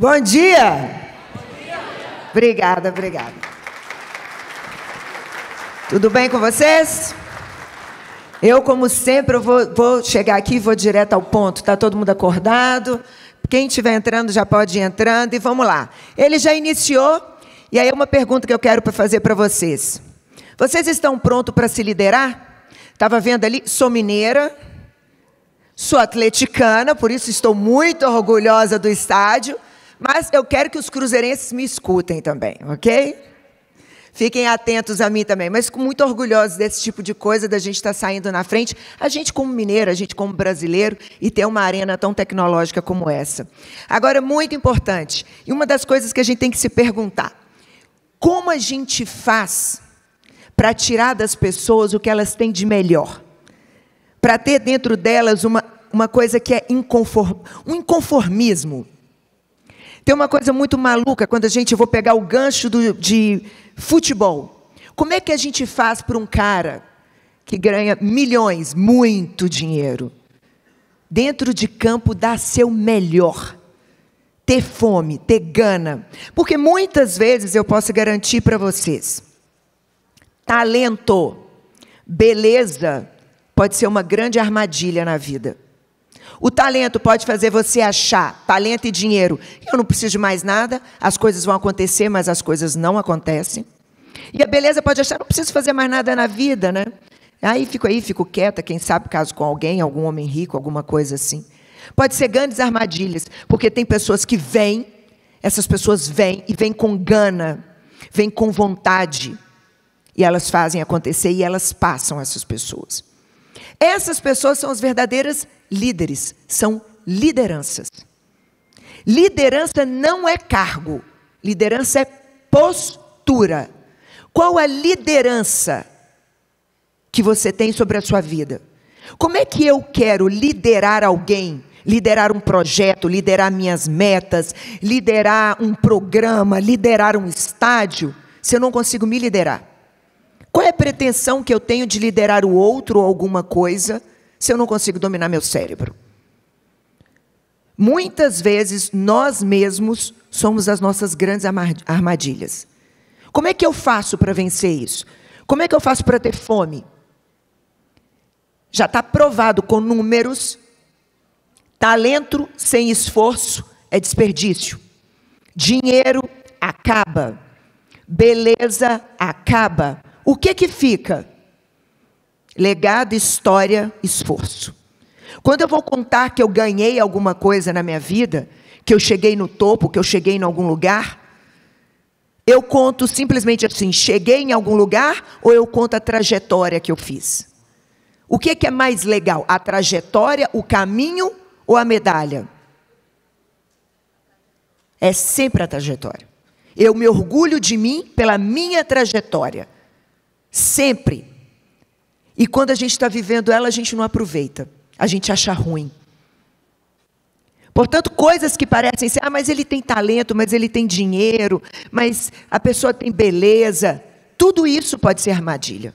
Bom dia! Obrigada, obrigada. Tudo bem com vocês? Eu, como sempre, vou chegar aqui e vou direto ao ponto. Está todo mundo acordado? Quem estiver entrando já pode ir entrando e vamos lá. Ele já iniciou, e aí uma pergunta que eu quero fazer para vocês. Vocês estão prontos para se liderar? Estava vendo ali, sou mineira, sou atleticana, por isso estou muito orgulhosa do estádio, mas eu quero que os cruzeirenses me escutem também, ok? Fiquem atentos a mim também, mas fico muito orgulhosa desse tipo de coisa, da gente estar saindo na frente, a gente como mineiro, a gente como brasileiro, e ter uma arena tão tecnológica como essa. Agora, muito importante, e uma das coisas que a gente tem que se perguntar, como a gente faz para tirar das pessoas o que elas têm de melhor? Para ter dentro delas uma coisa que é um inconformismo. Tem uma coisa muito maluca, quando a gente, vou pegar o gancho de futebol. Como é que a gente faz para um cara que ganha milhões, muito dinheiro, dentro de campo dar seu melhor, ter fome, ter gana? Porque muitas vezes eu posso garantir para vocês, talento, beleza, pode ser uma grande armadilha na vida. O talento pode fazer você achar, talento e dinheiro, eu não preciso de mais nada, as coisas vão acontecer, mas as coisas não acontecem. E a beleza pode achar, não preciso fazer mais nada na vida, né? Aí, fico quieta, quem sabe caso com alguém, algum homem rico, alguma coisa assim. Pode ser grandes armadilhas, porque tem pessoas que vêm, essas pessoas vêm e vêm com gana, vêm com vontade, e elas fazem acontecer e elas passam essas pessoas. Essas pessoas são as verdadeiras líderes, são lideranças. Liderança não é cargo, liderança é postura. Qual a liderança que você tem sobre a sua vida? Como é que eu quero liderar alguém, liderar um projeto, liderar minhas metas, liderar um programa, liderar um estádio, se eu não consigo me liderar? Qual é a pretensão que eu tenho de liderar o outro ou alguma coisa, se eu não consigo dominar meu cérebro? Muitas vezes, nós mesmos somos as nossas grandes armadilhas. Como é que eu faço para vencer isso? Como é que eu faço para ter fome? Já está provado com números, talento sem esforço é desperdício. Dinheiro acaba. Beleza acaba. O que fica? Legado, história, esforço. Quando eu vou contar que eu ganhei alguma coisa na minha vida, que eu cheguei no topo, que eu cheguei em algum lugar, eu conto simplesmente assim, cheguei em algum lugar, ou eu conto a trajetória que eu fiz? O que é mais legal? A trajetória, o caminho ou a medalha? É sempre a trajetória. Eu me orgulho de mim pela minha trajetória. Sempre. E quando a gente está vivendo ela, a gente não aproveita. A gente acha ruim. Portanto, coisas que parecem ser, mas ele tem talento, mas ele tem dinheiro, mas a pessoa tem beleza. Tudo isso pode ser armadilha.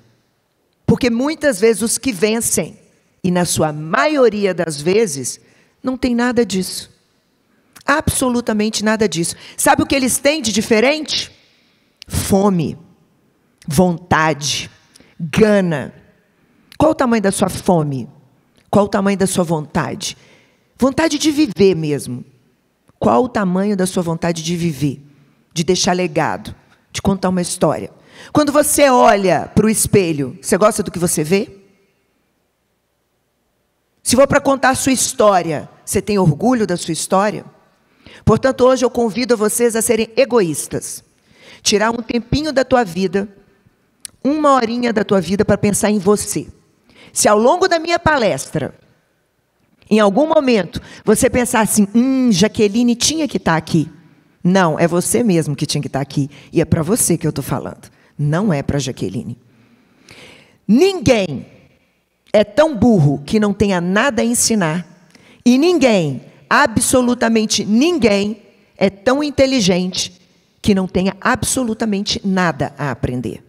Porque muitas vezes os que vencem, e na sua maioria das vezes, não tem nada disso. Absolutamente nada disso. Sabe o que eles têm de diferente? Fome. Vontade, gana. Qual o tamanho da sua fome? Qual o tamanho da sua vontade? Vontade de viver mesmo. Qual o tamanho da sua vontade de viver? De deixar legado, de contar uma história. Quando você olha para o espelho, você gosta do que você vê? Se for para contar a sua história, você tem orgulho da sua história? Portanto, hoje eu convido vocês a serem egoístas. Tirar um tempinho da tua vida, uma horinha da tua vida para pensar em você. Se ao longo da minha palestra, em algum momento, você pensar assim, Jaqueline tinha que estar aqui. Não, é você mesmo que tinha que estar aqui. E é para você que eu estou falando. Não é para Jaqueline. Ninguém é tão burro que não tenha nada a ensinar. E ninguém, absolutamente ninguém, é tão inteligente que não tenha absolutamente nada a aprender.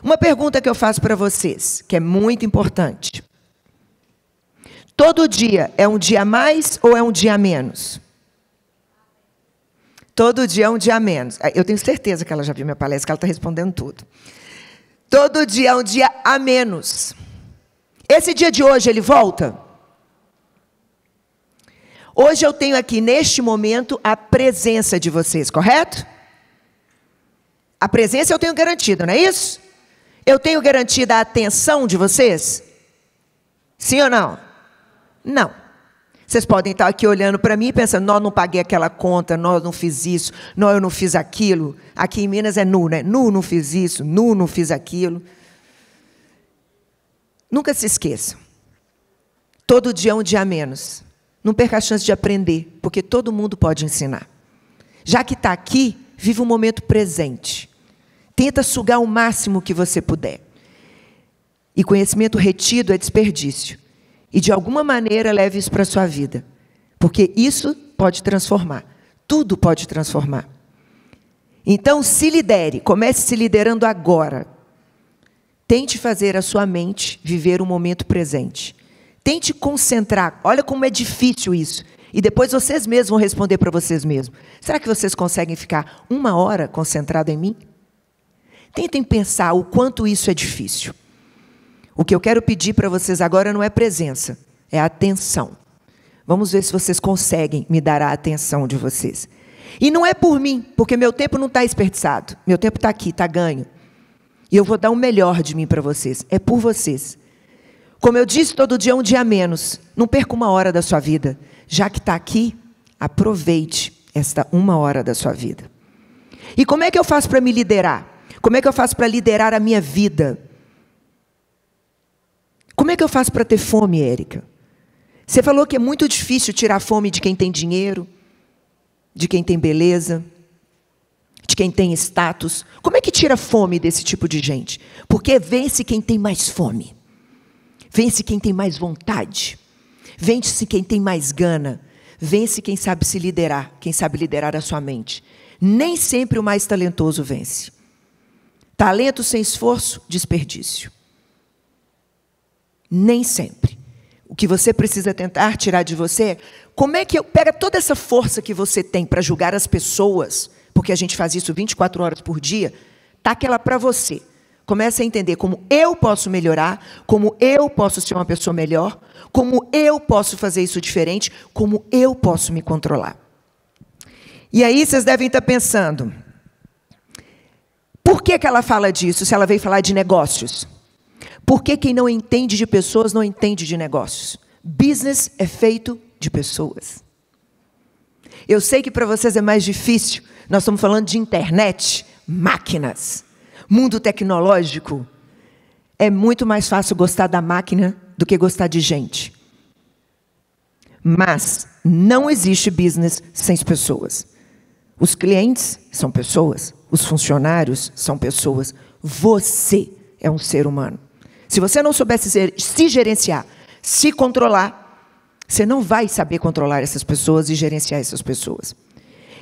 Uma pergunta que eu faço para vocês, que é muito importante. Todo dia é um dia a mais ou é um dia a menos? Todo dia é um dia a menos. Eu tenho certeza que ela já viu minha palestra, que ela está respondendo tudo. Todo dia é um dia a menos. Esse dia de hoje, ele volta? Hoje eu tenho aqui, neste momento, a presença de vocês, correto? A presença eu tenho garantida, não é isso? Eu tenho garantida a atenção de vocês? Sim ou não? Não. Vocês podem estar aqui olhando para mim e pensando, não, não paguei aquela conta, não, não fiz isso, não, eu não fiz aquilo. Aqui em Minas é nu, né? Nu, não fiz isso, nu, não fiz aquilo. Nunca se esqueçam. Todo dia é um dia a menos. Não perca a chance de aprender, porque todo mundo pode ensinar. Já que está aqui, vive o momento presente. Tenta sugar o máximo que você puder. E conhecimento retido é desperdício. E, de alguma maneira, leve isso para a sua vida. Porque isso pode transformar. Tudo pode transformar. Então, se lidere. Comece se liderando agora. Tente fazer a sua mente viver o momento presente. Tente concentrar. Olha como é difícil isso. E depois vocês mesmos vão responder para vocês mesmos. Será que vocês conseguem ficar 1 hora concentrado em mim? Tentem pensar o quanto isso é difícil. O que eu quero pedir para vocês agora não é presença, é atenção. Vamos ver se vocês conseguem me dar a atenção de vocês. E não é por mim, porque meu tempo não está desperdiçado. Meu tempo está aqui, está ganho. E eu vou dar o melhor de mim para vocês. É por vocês. Como eu disse, todo dia é um dia a menos. Não perca 1 hora da sua vida. Já que está aqui, aproveite esta 1 hora da sua vida. E como é que eu faço para me liderar? Como é que eu faço para liderar a minha vida? Como é que eu faço para ter fome, Érica? Você falou que é muito difícil tirar a fome de quem tem dinheiro, de quem tem beleza, de quem tem status. Como é que tira a fome desse tipo de gente? Porque vence quem tem mais fome. Vence quem tem mais vontade. Vence quem tem mais gana. Vence quem sabe se liderar, quem sabe liderar a sua mente. Nem sempre o mais talentoso vence. Talento sem esforço, desperdício. Nem sempre. O que você precisa tentar tirar de você é como é que eu pego toda essa força que você tem para julgar as pessoas, porque a gente faz isso 24 horas por dia, taque ela para você. Comece a entender como eu posso melhorar, como eu posso ser uma pessoa melhor, como eu posso fazer isso diferente, como eu posso me controlar. E aí vocês devem estar pensando, por que ela fala disso, se ela veio falar de negócios? Por que quem não entende de pessoas não entende de negócios? Business é feito de pessoas. Eu sei que para vocês é mais difícil. Nós estamos falando de internet, máquinas, mundo tecnológico. É muito mais fácil gostar da máquina do que gostar de gente. Mas não existe business sem as pessoas. Os clientes são pessoas, os funcionários são pessoas. Você é um ser humano. Se você não soubesse se gerenciar, se controlar, você não vai saber controlar essas pessoas e gerenciar essas pessoas.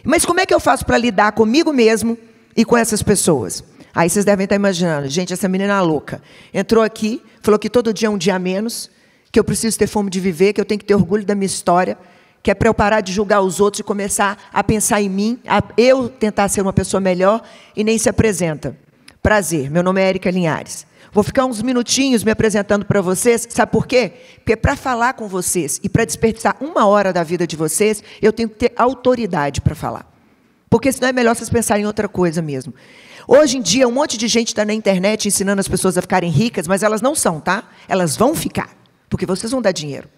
Mas como é que eu faço para lidar comigo mesmo e com essas pessoas? Aí vocês devem estar imaginando, gente, essa menina louca. Entrou aqui, falou que todo dia é um dia a menos, que eu preciso ter fome de viver, que eu tenho que ter orgulho da minha história, que é para eu parar de julgar os outros e começar a pensar em mim, a eu tentar ser uma pessoa melhor e nem se apresenta. Prazer, meu nome é Érica Linhares. Vou ficar uns minutinhos me apresentando para vocês, sabe por quê? Porque para falar com vocês e para desperdiçar 1 hora da vida de vocês, eu tenho que ter autoridade para falar. Porque senão é melhor vocês pensarem em outra coisa mesmo. Hoje em dia, um monte de gente está na internet ensinando as pessoas a ficarem ricas, mas elas não são, tá? Elas vão ficar, porque vocês vão dar dinheiro.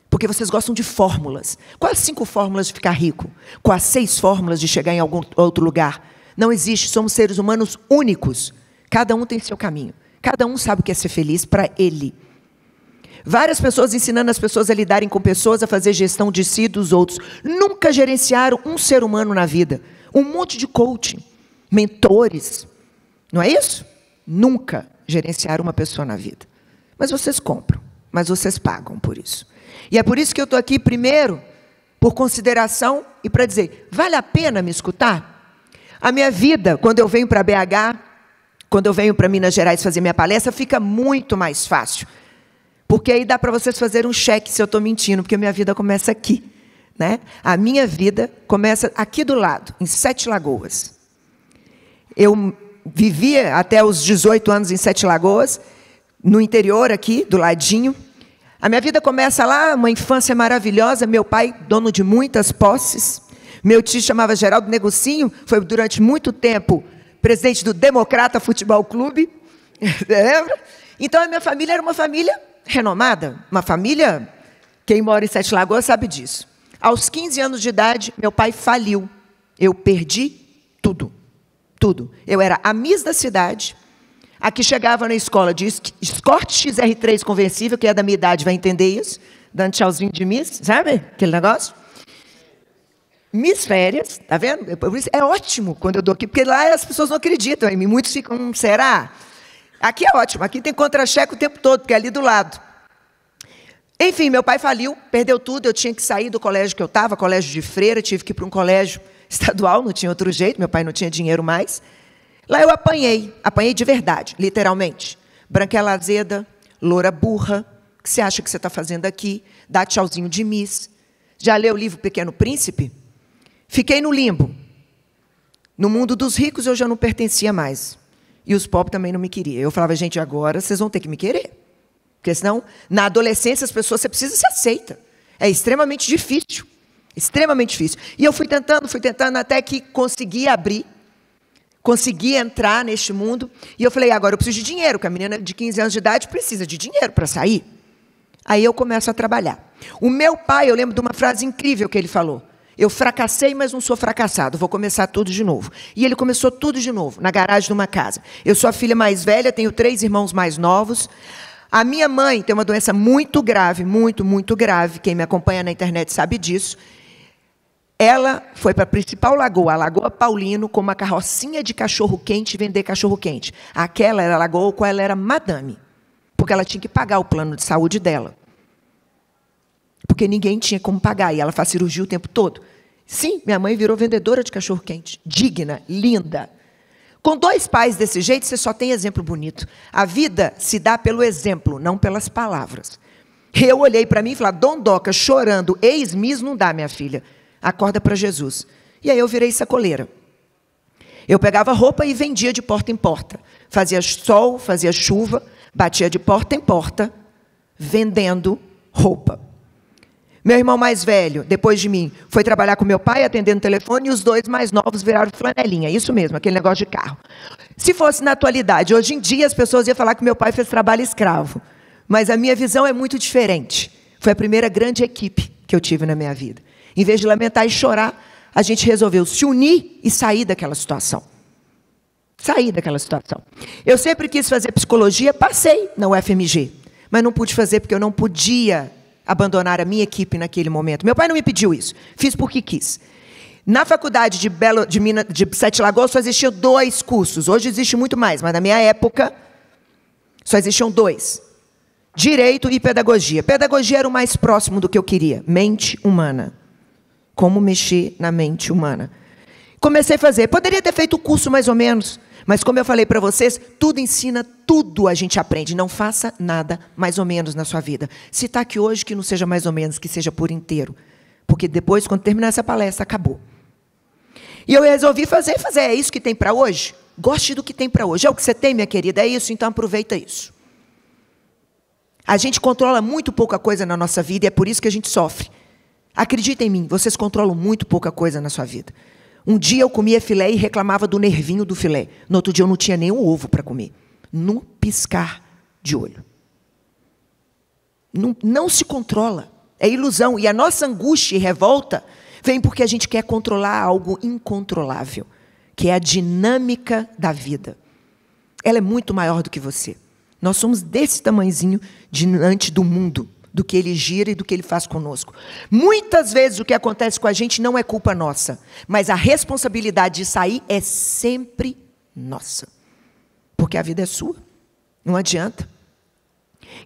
Porque vocês gostam de fórmulas. Quais 5 fórmulas de ficar rico? Quais 6 fórmulas de chegar em algum outro lugar? Não existe, somos seres humanos únicos. Cada um tem seu caminho. Cada um sabe o que é ser feliz para ele. Várias pessoas ensinando as pessoas a lidarem com pessoas, a fazer gestão de si e dos outros. Nunca gerenciaram um ser humano na vida. Um monte de coaching, mentores. Não é isso? Nunca gerenciaram uma pessoa na vida. Mas vocês compram, mas vocês pagam por isso. E é por isso que eu estou aqui, primeiro, por consideração e para dizer, vale a pena me escutar? A minha vida, quando eu venho para BH, quando eu venho para Minas Gerais fazer minha palestra, fica muito mais fácil. Porque aí dá para vocês fazerem um cheque se eu estou mentindo, porque minha vida começa aqui, né? A minha vida começa aqui do lado, em Sete Lagoas. Eu vivia até os 18 anos em Sete Lagoas, no interior aqui, do ladinho. A minha vida começa lá, uma infância maravilhosa. Meu pai, dono de muitas posses. Meu tio chamava Geraldo Negocinho, foi durante muito tempo presidente do Democrata Futebol Clube. Lembra? Então, a minha família era uma família renomada. Uma família, quem mora em Sete Lagoas sabe disso. Aos 15 anos de idade, meu pai faliu. Eu perdi tudo. Tudo. Eu era a Miss da cidade. A que chegava na escola de Escort XR3 conversível, que é da minha idade, vai entender isso. Dando tchauzinho de Miss, sabe? Aquele negócio. Miss Férias, tá vendo? É ótimo quando eu dou aqui, porque lá as pessoas não acreditam em mim. Muitos ficam, será? Aqui é ótimo, aqui tem contra-cheque o tempo todo, porque é ali do lado. Enfim, meu pai faliu, perdeu tudo, eu tinha que sair do colégio que eu estava, colégio de freira, tive que ir para um colégio estadual, não tinha outro jeito, meu pai não tinha dinheiro mais. Lá eu apanhei de verdade, literalmente. Branquela azeda, loura burra, o que você acha que você está fazendo aqui? Dá tchauzinho de Miss. Já leu o livro Pequeno Príncipe? Fiquei no limbo. No mundo dos ricos eu já não pertencia mais. E os pobres também não me queriam. Eu falava, gente, agora vocês vão ter que me querer. Porque senão, na adolescência, as pessoas, você precisa ser aceita. É extremamente difícil. Extremamente difícil. E eu fui tentando, até que consegui abrir. Consegui entrar neste mundo. E eu falei, agora eu preciso de dinheiro, porque a menina de 15 anos de idade precisa de dinheiro para sair. Aí eu começo a trabalhar. O meu pai, eu lembro de uma frase incrível que ele falou. Eu fracassei, mas não sou fracassado. Vou começar tudo de novo. E ele começou tudo de novo, na garagem de uma casa. Eu sou a filha mais velha, tenho 3 irmãos mais novos. A minha mãe tem uma doença muito grave, muito, muito grave. Quem me acompanha na internet sabe disso. Ela foi para a principal lagoa, a Lagoa Paulino, com uma carrocinha de cachorro-quente, vender cachorro-quente. Aquela era a lagoa com ela era madame, porque ela tinha que pagar o plano de saúde dela. Porque ninguém tinha como pagar, e ela faz cirurgia o tempo todo. Sim, minha mãe virou vendedora de cachorro-quente. Digna, linda. Com 2 pais desse jeito, você só tem exemplo bonito. A vida se dá pelo exemplo, não pelas palavras. Eu olhei para mim e falei, Dondoca, chorando, ex-miss não dá, minha filha. Acorda para Jesus. E aí eu virei sacoleira. Eu pegava roupa e vendia de porta em porta. Fazia sol, fazia chuva, batia de porta em porta, vendendo roupa. Meu irmão mais velho, depois de mim, foi trabalhar com meu pai, atendendo o telefone, e os 2 mais novos viraram flanelinha. Isso mesmo, aquele negócio de carro. Se fosse na atualidade, hoje em dia, as pessoas iam falar que meu pai fez trabalho escravo. Mas a minha visão é muito diferente. Foi a primeira grande equipe que eu tive na minha vida. Em vez de lamentar e chorar, a gente resolveu se unir e sair daquela situação. Sair daquela situação. Eu sempre quis fazer psicologia, passei na UFMG, mas não pude fazer porque eu não podia abandonar a minha equipe naquele momento. Meu pai não me pediu isso, fiz porque quis. Na faculdade de Sete Lagoas só existiam 2 cursos, hoje existe muito mais, mas na minha época só existiam 2. Direito e pedagogia. Pedagogia era o mais próximo do que eu queria, mente humana. Como mexer na mente humana. Comecei a fazer. Poderia ter feito o curso mais ou menos, mas como eu falei para vocês, tudo ensina, tudo a gente aprende. Não faça nada mais ou menos na sua vida. Se está aqui hoje, que não seja mais ou menos, que seja por inteiro. Porque depois, quando terminar essa palestra, acabou. E eu resolvi fazer. É isso que tem para hoje? Goste do que tem para hoje. É o que você tem, minha querida? É isso? Então aproveita isso. A gente controla muito pouca coisa na nossa vida e é por isso que a gente sofre. Acredita em mim, vocês controlam muito pouca coisa na sua vida. Um dia eu comia filé e reclamava do nervinho do filé. No outro dia eu não tinha nem um ovo para comer. Num piscar de olho. Não se controla. É ilusão. E a nossa angústia e revolta vem porque a gente quer controlar algo incontrolável, que é a dinâmica da vida. Ela é muito maior do que você. Nós somos desse tamanhozinho diante do mundo, do que ele gira e do que ele faz conosco. Muitas vezes o que acontece com a gente não é culpa nossa, mas a responsabilidade de sair é sempre nossa. Porque a vida é sua. Não adianta.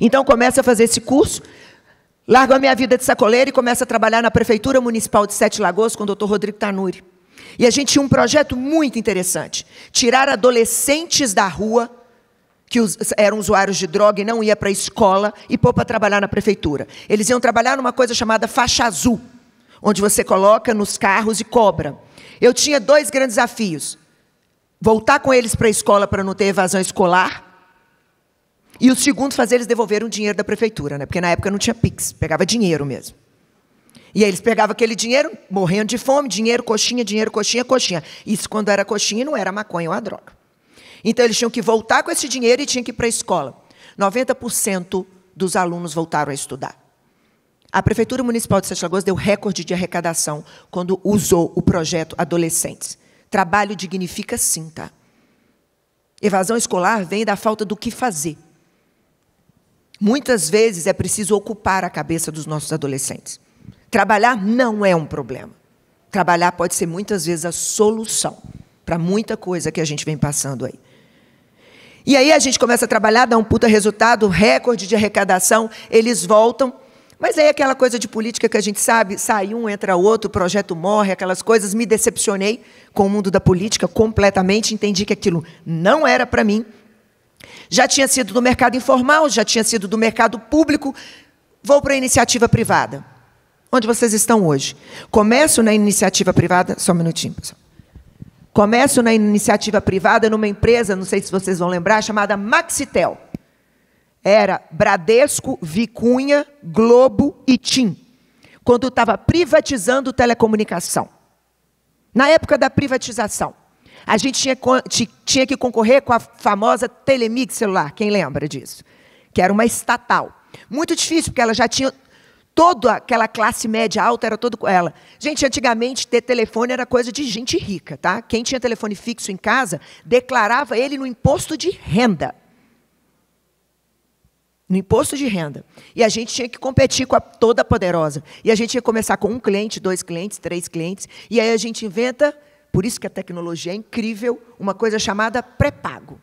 Então começa a fazer esse curso, largo a minha vida de sacoleira e começo a trabalhar na Prefeitura Municipal de Sete Lagoas com o Dr. Rodrigo Tanuri. E a gente tinha um projeto muito interessante. Tirar adolescentes da rua, que eram usuários de droga e não iam para a escola, e pôr para trabalhar na prefeitura. Eles iam trabalhar numa coisa chamada faixa azul. onde você coloca nos carros e cobra. Eu tinha 2 grandes desafios. Voltar com eles para a escola para não ter evasão escolar. E o segundo, fazer eles devolverem o dinheiro da prefeitura, né? Porque na época não tinha Pix, pegava dinheiro mesmo. E aí eles pegavam aquele dinheiro, morrendo de fome, dinheiro, coxinha, coxinha. Isso quando era coxinha não era maconha ou a droga. Então eles tinham que voltar com esse dinheiro e tinham que ir para a escola. 90% dos alunos voltaram a estudar. A Prefeitura Municipal de Sete Lagoas deu recorde de arrecadação quando usou o projeto Adolescentes. Trabalho dignifica sim, tá? Evasão escolar vem da falta do que fazer. Muitas vezes é preciso ocupar a cabeça dos nossos adolescentes. Trabalhar não é um problema. Trabalhar pode ser muitas vezes a solução para muita coisa que a gente vem passando aí. E aí a gente começa a trabalhar, dá um puta resultado, recorde de arrecadação, eles voltam. Mas aí aquela coisa de política que a gente sabe, sai um, entra outro, o projeto morre, aquelas coisas. Me decepcionei com o mundo da política completamente, entendi que aquilo não era para mim. Já tinha sido do mercado informal, já tinha sido do mercado público, vou para a iniciativa privada. Onde vocês estão hoje? Começo na iniciativa privada, só um minutinho, pessoal. Começo na iniciativa privada numa empresa, não sei se vocês vão lembrar, chamada Maxitel. Era Bradesco, Vicunha, Globo e TIM, quando estava privatizando telecomunicação. Na época da privatização, a gente tinha que concorrer com a famosa Telemig celular, quem lembra disso? Que era uma estatal. Muito difícil, porque ela já tinha toda aquela classe média alta, era todo com ela. Gente, antigamente, ter telefone era coisa de gente rica, tá? Quem tinha telefone fixo em casa, declarava ele no imposto de renda. No imposto de renda. E a gente tinha que competir com a toda poderosa. E a gente ia começar com 1 cliente, 2 clientes, 3 clientes. E aí a gente inventa, por isso que a tecnologia é incrível, uma coisa chamada pré-pago.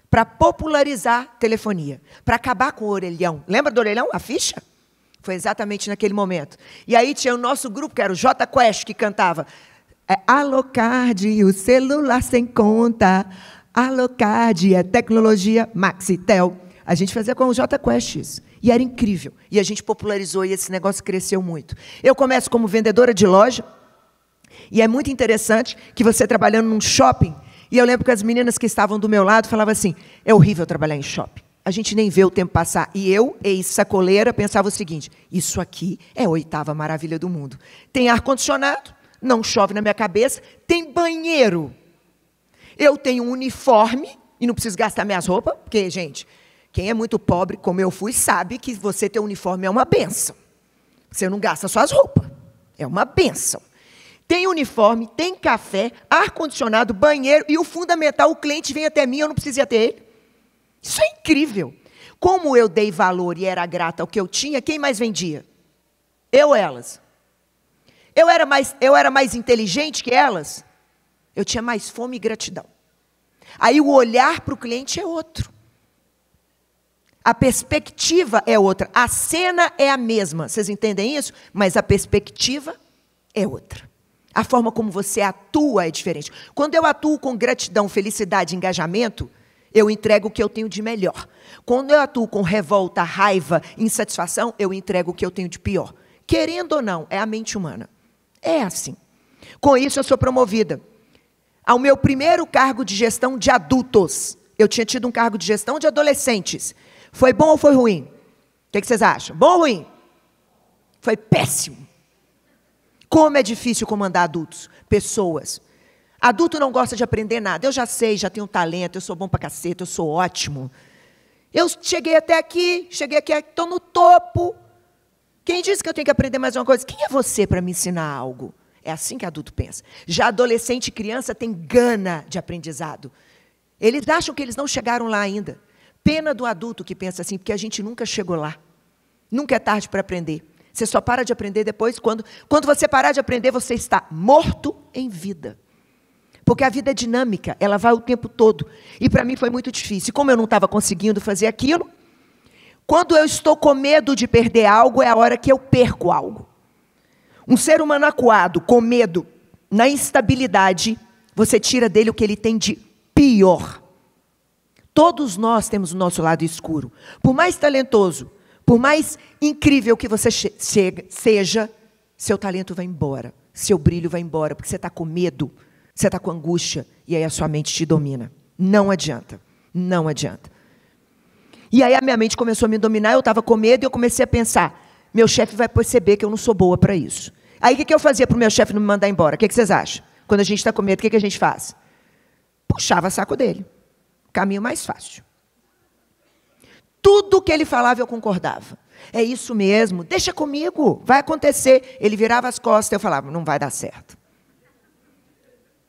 Para popularizar telefonia. Para acabar com o orelhão. Lembra do orelhão? A ficha? Foi exatamente naquele momento. E aí tinha o nosso grupo, que era o J Quest, que cantava Alocard, o celular sem conta. Alocard é tecnologia Maxitel. A gente fazia com o J Quest isso. E era incrível. E a gente popularizou e esse negócio cresceu muito. Eu começo como vendedora de loja. E é muito interessante que você trabalhando num shopping. E eu lembro que as meninas que estavam do meu lado falavam assim, é horrível trabalhar em shopping. A gente nem vê o tempo passar. E eu, ex-sacoleira, pensava o seguinte, isso aqui é a 8ª maravilha do mundo. Tem ar-condicionado, não chove na minha cabeça, tem banheiro. Eu tenho um uniforme e não preciso gastar minhas roupas, porque, gente, quem é muito pobre, como eu fui, sabe que você ter um uniforme é uma bênção. Você não gasta suas roupas. É uma bênção. Tem uniforme, tem café, ar-condicionado, banheiro, e o fundamental, o cliente vem até mim, eu não preciso ir até ele. Isso é incrível. Como eu dei valor e era grata ao que eu tinha, quem mais vendia? Eu ou elas? Eu era mais inteligente que elas? Eu tinha mais fome e gratidão. Aí o olhar para o cliente é outro. A perspectiva é outra. A cena é a mesma. Vocês entendem isso? Mas a perspectiva é outra. A forma como você atua é diferente. Quando eu atuo com gratidão, felicidade, engajamento, eu entrego o que eu tenho de melhor. Quando eu atuo com revolta, raiva, insatisfação, eu entrego o que eu tenho de pior. Querendo ou não, é a mente humana. É assim. Com isso, eu sou promovida ao meu primeiro cargo de gestão de adultos. Eu tinha tido um cargo de gestão de adolescentes. Foi bom ou foi ruim? O que vocês acham? Bom ou ruim? Foi péssimo. Como é difícil comandar adultos, pessoas. Adulto não gosta de aprender nada. Eu já sei, já tenho talento, eu sou bom pra caceta, eu sou ótimo. Eu cheguei até aqui, estou no topo. Quem disse que eu tenho que aprender mais uma coisa? Quem é você para me ensinar algo? É assim que adulto pensa. Já adolescente e criança tem gana de aprendizado. Eles acham que eles não chegaram lá ainda. Pena do adulto que pensa assim, porque a gente nunca chegou lá. Nunca é tarde para aprender. Você só para de aprender depois, quando você parar de aprender, você está morto em vida. Porque a vida é dinâmica, ela vai o tempo todo. E para mim foi muito difícil. E como eu não estava conseguindo fazer aquilo, quando eu estou com medo de perder algo, é a hora que eu perco algo. Um ser humano acuado, com medo, na instabilidade, você tira dele o que ele tem de pior. Todos nós temos o nosso lado escuro. Por mais talentoso, por mais incrível que você seja, seu talento vai embora, seu brilho vai embora, porque você está com medo, você está com angústia, e aí a sua mente te domina. Não adianta, não adianta. E aí a minha mente começou a me dominar, eu estava com medo, e eu comecei a pensar, meu chefe vai perceber que eu não sou boa para isso. Aí o que eu fazia para o meu chefe não me mandar embora? O que vocês acham? Quando a gente está com medo, o que a gente faz? Puxava saco dele. Caminho mais fácil. Tudo que ele falava eu concordava. É isso mesmo, deixa comigo, vai acontecer. Ele virava as costas e eu falava, não vai dar certo.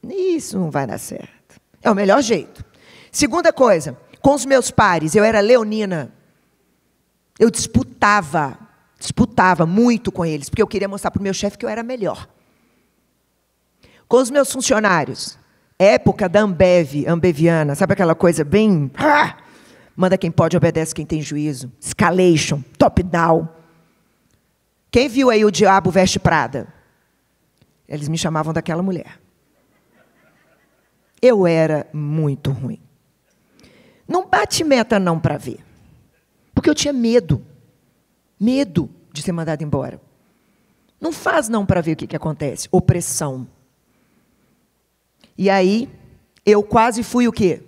Isso não vai dar certo. É o melhor jeito. Segunda coisa, com os meus pares, eu era leonina. Eu disputava muito com eles, porque eu queria mostrar para o meu chefe que eu era melhor. Com os meus funcionários, época da ambeviana, sabe aquela coisa bem... manda quem pode, obedece quem tem juízo. Escalation, top-down. Quem viu aí o Diabo Veste Prada? Eles me chamavam daquela mulher. Eu era muito ruim. Não bate meta não para ver. Porque eu tinha medo. Medo de ser mandado embora. Não faz não para ver o que acontece. Opressão. E aí, eu quase fui o quê?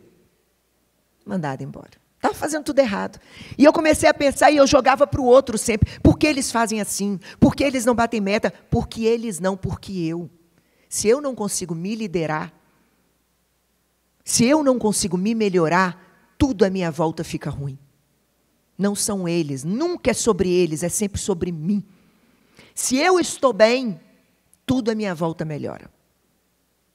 Mandada embora. Estava fazendo tudo errado. E eu comecei a pensar e eu jogava para o outro sempre. Por que eles fazem assim? Por que eles não batem meta? Porque eles não, porque eu. Se eu não consigo me liderar, se eu não consigo me melhorar, tudo à minha volta fica ruim. Não são eles, nunca é sobre eles, é sempre sobre mim. Se eu estou bem, tudo à minha volta melhora.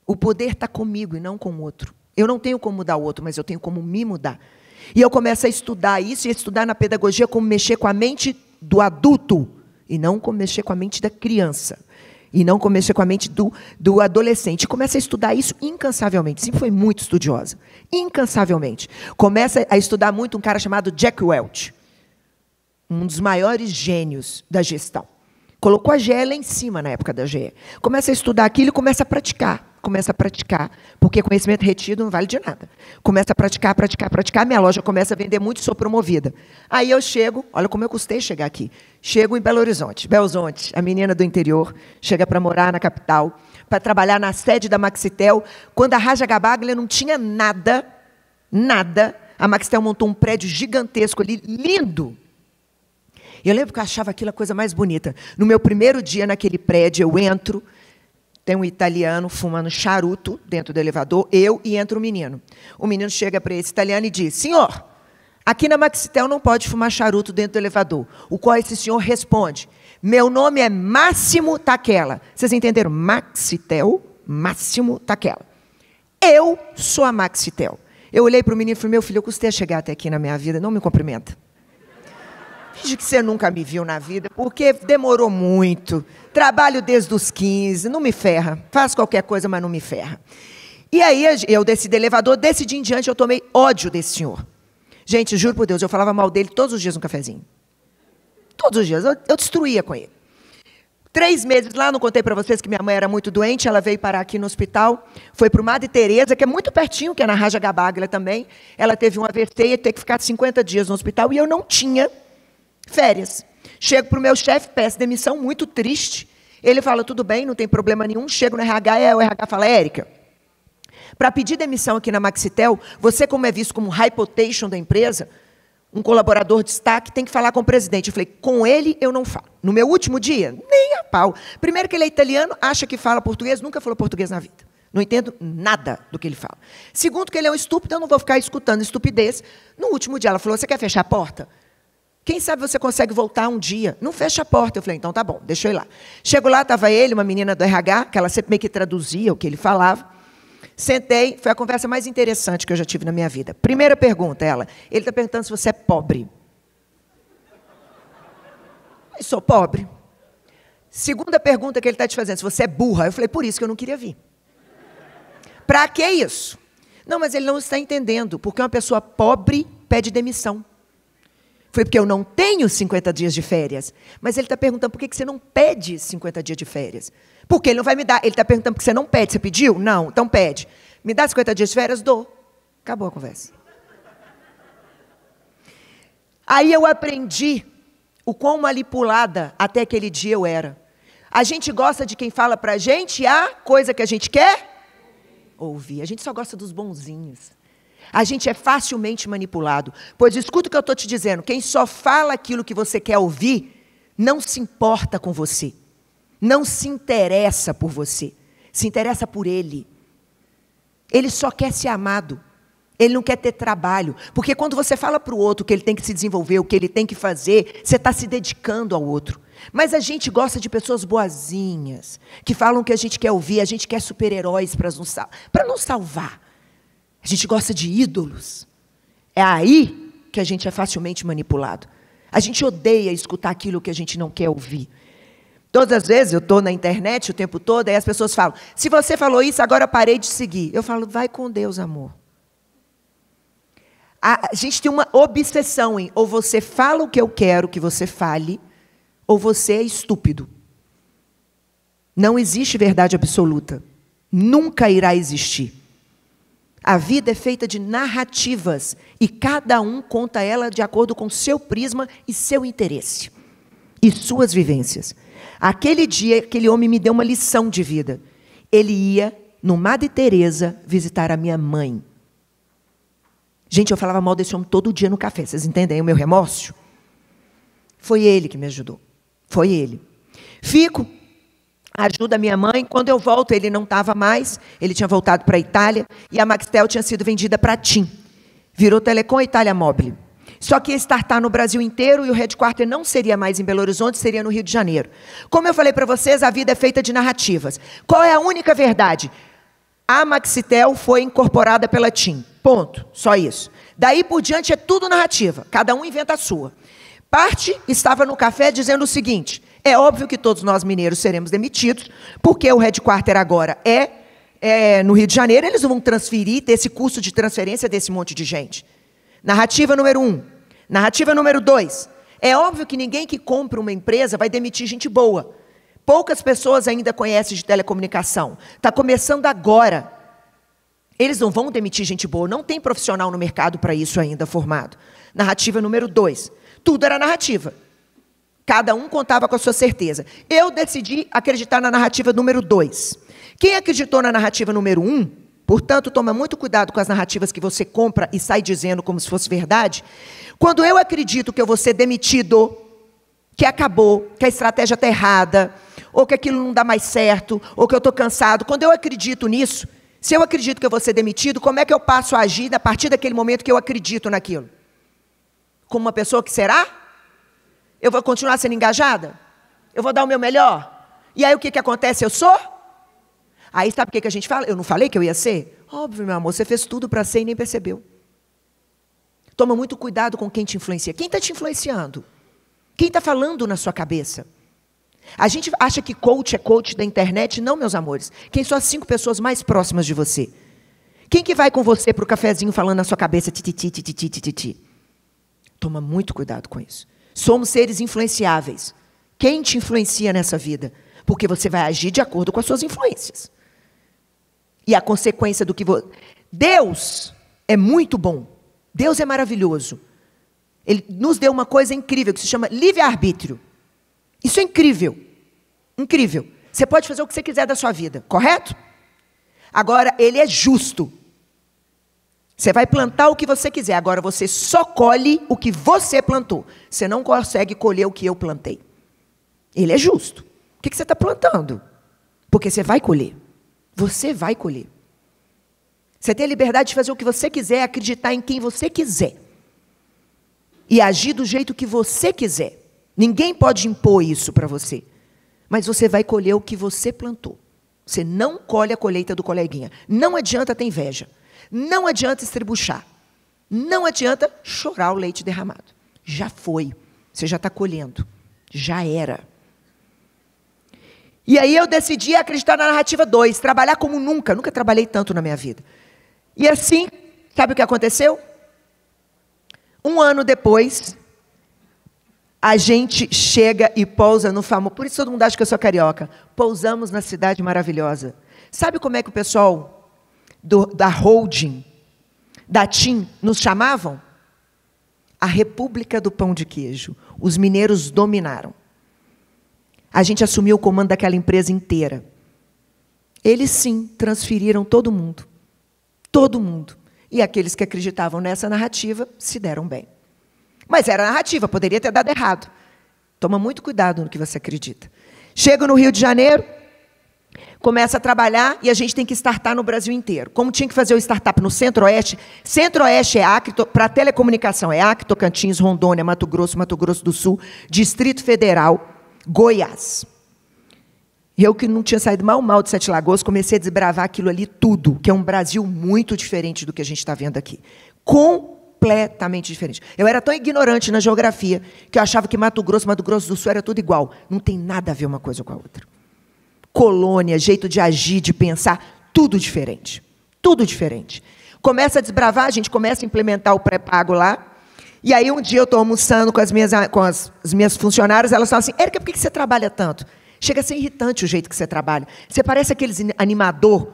O poder está comigo e não com o outro. Eu não tenho como mudar o outro, mas eu tenho como me mudar. E eu começo a estudar isso, e a estudar na pedagogia como mexer com a mente do adulto, e não como mexer com a mente da criança, e não como mexer com a mente do adolescente. E começo a estudar isso incansavelmente. Sempre fui muito estudiosa. Incansavelmente. Começa a estudar muito um cara chamado Jack Welch, um dos maiores gênios da gestão. Colocou a GE lá em cima na época da GE. Começa a estudar aquilo e começa a praticar. Começa a praticar, porque conhecimento retido não vale de nada. Começa a praticar, minha loja começa a vender muito, sou promovida. Aí eu chego, olha como eu custei chegar aqui. Chego em Belo Horizonte, a menina do interior, chega para morar na capital, para trabalhar na sede da Maxitel. Quando a Raja Gabaglia não tinha nada, a Maxitel montou um prédio gigantesco ali, lindo. Eu lembro que eu achava aquilo a coisa mais bonita. No meu primeiro dia naquele prédio, eu entro, tem um italiano fumando charuto dentro do elevador, eu e entra um menino. O menino chega para esse italiano e diz, senhor, aqui na Maxitel não pode fumar charuto dentro do elevador. O qual esse senhor responde, meu nome é Máximo Taquela. Vocês entenderam? Maxitel, Máximo Taquela. Eu sou a Maxitel. Eu olhei para o menino e falei, meu filho, eu custei a chegar até aqui na minha vida, não me cumprimenta. Finge que você nunca me viu na vida, porque demorou muito. Trabalho desde os 15, não me ferra. Faço qualquer coisa, mas não me ferra. E aí eu desci do elevador, desse dia em diante eu tomei ódio desse senhor. Gente, juro por Deus, eu falava mal dele todos os dias no cafezinho. Todos os dias, eu destruía com ele. 3 meses lá, não contei para vocês que minha mãe era muito doente, ela veio parar aqui no hospital, foi para o Madre Teresa, que é muito pertinho, que é na Raja Gabaglia também. Ela teve um AVC e ia ter que ficar 50 dias no hospital, e eu não tinha férias. Chego para o meu chefe, peço demissão, muito triste. Ele fala, tudo bem, não tem problema nenhum. Chego no RH, o RH fala, Érica, para pedir demissão aqui na Maxitel, você, como é visto como high potential da empresa, um colaborador de destaque, tem que falar com o presidente. Eu falei, com ele eu não falo. No meu último dia, nem a pau. Primeiro que ele é italiano, acha que fala português, nunca falou português na vida. Não entendo nada do que ele fala. Segundo que ele é um estúpido, eu não vou ficar escutando estupidez. No último dia, ela falou, você quer fechar a porta? Quem sabe você consegue voltar um dia. Não fecha a porta. Eu falei, então tá bom, deixa eu ir lá. Chego lá, estava ele, uma menina do RH, que ela sempre meio que traduzia o que ele falava. Sentei, foi a conversa mais interessante que eu já tive na minha vida. Primeira pergunta, ele está perguntando se você é pobre. Eu sou pobre. Segunda pergunta que ele está te fazendo, se você é burra. Eu falei, por isso que eu não queria vir. Para que isso? Não, mas ele não está entendendo, porque uma pessoa pobre pede demissão. Foi porque eu não tenho 50 dias de férias. Mas ele está perguntando por que você não pede 50 dias de férias. Porque ele não vai me dar. Ele está perguntando por que você não pede. Você pediu? Não, então pede. Me dá 50 dias de férias? Dou. Acabou a conversa. Aí eu aprendi o quão manipulada até aquele dia eu era. A gente gosta de quem fala para a gente a coisa que a gente quer ouvir. A gente só gosta dos bonzinhos. A gente é facilmente manipulado. Pois escuta o que eu estou te dizendo. Quem só fala aquilo que você quer ouvir, não se importa com você. Não se interessa por você. Se interessa por ele. Ele só quer ser amado. Ele não quer ter trabalho. Porque quando você fala para o outro que ele tem que se desenvolver, o que ele tem que fazer, você está se dedicando ao outro. Mas a gente gosta de pessoas boazinhas, que falam o que a gente quer ouvir, a gente quer super-heróis para nos salvar. A gente gosta de ídolos. É aí que a gente é facilmente manipulado. A gente odeia escutar aquilo que a gente não quer ouvir. Todas as vezes eu estou na internet o tempo todo, aí as pessoas falam, se você falou isso, agora parei de seguir. Eu falo, vai com Deus, amor. A gente tem uma obsessão em, ou você fala o que eu quero que você fale, ou você é estúpido. Não existe verdade absoluta. Nunca irá existir. A vida é feita de narrativas, e cada um conta ela de acordo com seu prisma e seu interesse, e suas vivências. Aquele dia, aquele homem me deu uma lição de vida. Ele ia, no Madre Teresa, visitar a minha mãe. Gente, eu falava mal desse homem todo dia no café. Vocês entendem o meu remorso? Foi ele que me ajudou. Foi ele. Fico, ajuda a minha mãe. Quando eu volto, ele não estava mais. Ele tinha voltado para a Itália. E a Maxtel tinha sido vendida para a TIM. Virou Telecom Itália Mobile. Só que ia startar no Brasil inteiro e o headquarter não seria mais em Belo Horizonte, seria no Rio de Janeiro. Como eu falei para vocês, a vida é feita de narrativas. Qual é a única verdade? A Maxitel foi incorporada pela TIM. Ponto. Só isso. Daí por diante é tudo narrativa. Cada um inventa a sua. Parte estava no café dizendo o seguinte, é óbvio que todos nós mineiros seremos demitidos, porque o headquarter agora é no Rio de Janeiro, eles vão transferir, ter esse custo de transferência desse monte de gente. Narrativa número 1. Narrativa número 2. É óbvio que ninguém que compra uma empresa vai demitir gente boa. Poucas pessoas ainda conhecem de telecomunicação. Está começando agora. Eles não vão demitir gente boa. Não tem profissional no mercado para isso ainda formado. Narrativa número 2. Tudo era narrativa. Cada um contava com a sua certeza. Eu decidi acreditar na narrativa número 2. Quem acreditou na narrativa número 1, portanto, toma muito cuidado com as narrativas que você compra e sai dizendo como se fosse verdade. Quando eu acredito que eu vou ser demitido, que acabou, que a estratégia está errada, ou que aquilo não dá mais certo, ou que eu estou cansado, quando eu acredito nisso, se eu acredito que eu vou ser demitido, como é que eu passo a agir a partir daquele momento que eu acredito naquilo? Como uma pessoa que será? Eu vou continuar sendo engajada? Eu vou dar o meu melhor? E aí o que acontece? Eu sou? Aí sabe o que a gente fala? Eu não falei que eu ia ser? Óbvio, meu amor, você fez tudo para ser e nem percebeu. Toma muito cuidado com quem te influencia. Quem está te influenciando? Quem está falando na sua cabeça? A gente acha que coach é coach da internet. Não, meus amores. Quem são as 5 pessoas mais próximas de você? Quem que vai com você para o cafezinho falando na sua cabeça? Tititi, tititi, tititi. Toma muito cuidado com isso. Somos seres influenciáveis. Quem te influencia nessa vida? Porque você vai agir de acordo com as suas influências. E a consequência do que você... Deus é muito bom. Deus é maravilhoso. Ele nos deu uma coisa incrível, que se chama livre-arbítrio. Isso é incrível. Incrível. Você pode fazer o que você quiser da sua vida, correto? Agora, ele é justo. Você vai plantar o que você quiser. Agora, você só colhe o que você plantou. Você não consegue colher o que eu plantei. Ele é justo. O que você está plantando? Porque você vai colher. Você vai colher. Você tem a liberdade de fazer o que você quiser, acreditar em quem você quiser. E agir do jeito que você quiser. Ninguém pode impor isso para você. Mas você vai colher o que você plantou. Você não colhe a colheita do coleguinha. Não adianta ter inveja. Não adianta estribuchar. Não adianta chorar o leite derramado. Já foi. Você já está colhendo. Já era. E aí eu decidi acreditar na narrativa 2. Trabalhar como nunca. Nunca trabalhei tanto na minha vida. E assim, sabe o que aconteceu? 1 ano depois, a gente chega e pousa no famoso... Por isso todo mundo acha que eu sou carioca. Pousamos na cidade maravilhosa. Sabe como é que o pessoal da holding, da TIM, nos chamavam? A República do Pão de Queijo. Os mineiros dominaram. a gente assumiu o comando daquela empresa inteira. Eles, sim, transferiram todo mundo. Todo mundo. E aqueles que acreditavam nessa narrativa se deram bem. Mas era narrativa, poderia ter dado errado. Toma muito cuidado no que você acredita. Chego no Rio de Janeiro, começa a trabalhar e a gente tem que startar no Brasil inteiro. Como tinha que fazer o startup no Centro-Oeste? Centro-Oeste é Acre, para telecomunicação é Acre, Tocantins, Rondônia, Mato Grosso do Sul, Distrito Federal, Goiás. Eu, que não tinha saído mal de Sete Lagoas, comecei a desbravar aquilo ali tudo, que é um Brasil muito diferente do que a gente está vendo aqui. Completamente diferente. Eu era tão ignorante na geografia que eu achava que Mato Grosso do Sul era tudo igual. Não tem nada a ver uma coisa com a outra. Colônia, jeito de agir, de pensar, tudo diferente. Tudo diferente. Começa a desbravar, a gente começa a implementar o pré-pago lá. E aí, um dia, eu estou almoçando com as minhas funcionárias, elas falam assim, Érica, por que você trabalha tanto? Chega a ser irritante o jeito que você trabalha. Você parece aqueles animador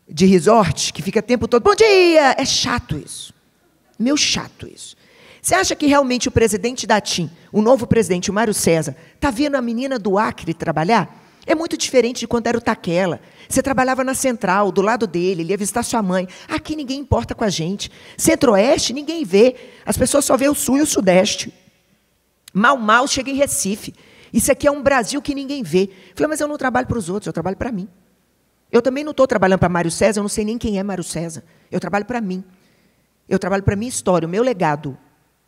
de resort que fica o tempo todo, bom dia! É chato isso. Meu chato isso. Você acha que realmente o presidente da TIM, o novo presidente, o Mário César, está vendo a menina do Acre trabalhar? É muito diferente de quando era o Taquela. Você trabalhava na Central, do lado dele, ele ia visitar sua mãe. Aqui ninguém importa com a gente. Centro-Oeste, ninguém vê. As pessoas só vê o Sul e o Sudeste. Mal chega em Recife. Isso aqui é um Brasil que ninguém vê. Eu falei, mas eu não trabalho para os outros, eu trabalho para mim. Eu também não estou trabalhando para Mário César, eu não sei nem quem é Mário César. Eu trabalho para mim. Eu trabalho para a minha história, o meu legado.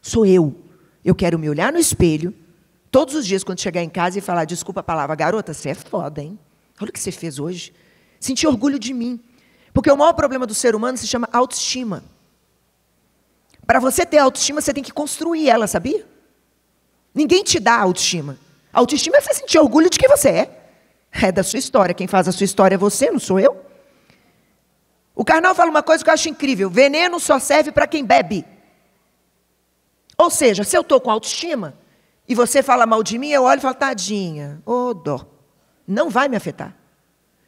Sou eu. Eu quero me olhar no espelho, todos os dias, quando chegar em casa e falar, desculpa a palavra, garota, você é foda, hein? Olha o que você fez hoje. Sentir orgulho de mim. Porque o maior problema do ser humano se chama autoestima. Para você ter autoestima, você tem que construir ela, sabia? Ninguém te dá autoestima. Autoestima é você sentir orgulho de quem você é. É da sua história. Quem faz a sua história é você, não sou eu. O Karnal fala uma coisa que eu acho incrível. Veneno só serve para quem bebe. Ou seja, se eu estou com autoestima e você fala mal de mim, eu olho e falo, tadinha, ô dó. Não vai me afetar.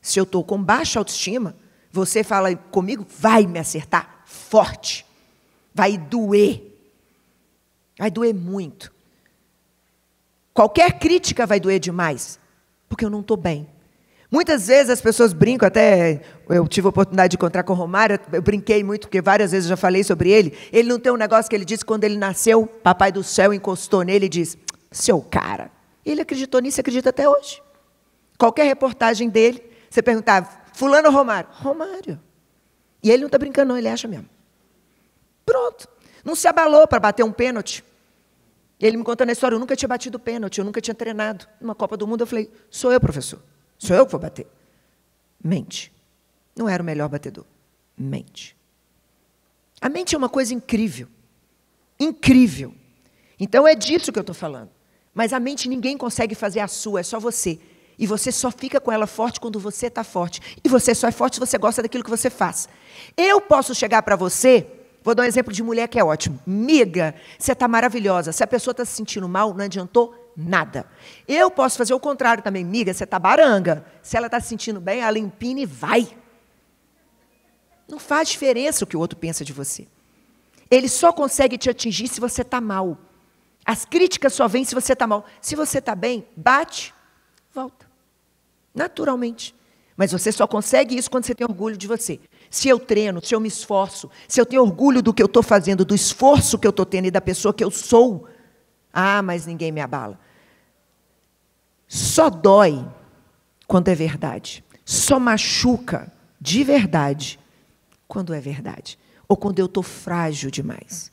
Se eu estou com baixa autoestima, você fala comigo, vai me acertar forte. Vai doer. Vai doer muito. Qualquer crítica vai doer demais, porque eu não estou bem. Muitas vezes as pessoas brincam, até eu tive a oportunidade de encontrar com o Romário, eu brinquei muito, porque várias vezes eu já falei sobre ele. Ele não tem um negócio que ele disse, quando ele nasceu, Papai do Céu encostou nele e disse, seu cara. Ele acreditou nisso e acredita até hoje. Qualquer reportagem dele, você perguntava, fulano ou Romário? Romário. E ele não está brincando, não, ele acha mesmo. Pronto. Não se abalou para bater um pênalti. Ele me contando a história, eu nunca tinha batido pênalti, eu nunca tinha treinado. Numa Copa do Mundo, eu falei, sou eu, professor. Sou eu que vou bater. Mente. Não era o melhor batedor. Mente. A mente é uma coisa incrível. Incrível. Então, é disso que eu estou falando. Mas a mente ninguém consegue fazer a sua, é só você. E você só fica com ela forte quando você está forte. E você só é forte se você gosta daquilo que você faz. Eu posso chegar para você... Vou dar um exemplo de mulher que é ótimo. Miga, você está maravilhosa. Se a pessoa está se sentindo mal, não adiantou nada. Eu posso fazer o contrário também. Miga, você está baranga. Se ela está se sentindo bem, ela empina e vai. Não faz diferença o que o outro pensa de você. Ele só consegue te atingir se você está mal. As críticas só vêm se você está mal. Se você está bem, bate, volta. Naturalmente. Mas você só consegue isso quando você tem orgulho de você. Se eu treino, se eu me esforço, se eu tenho orgulho do que eu estou fazendo, do esforço que eu estou tendo e da pessoa que eu sou, mas ninguém me abala. Só dói quando é verdade. Só machuca de verdade quando é verdade. Ou quando eu estou frágil demais.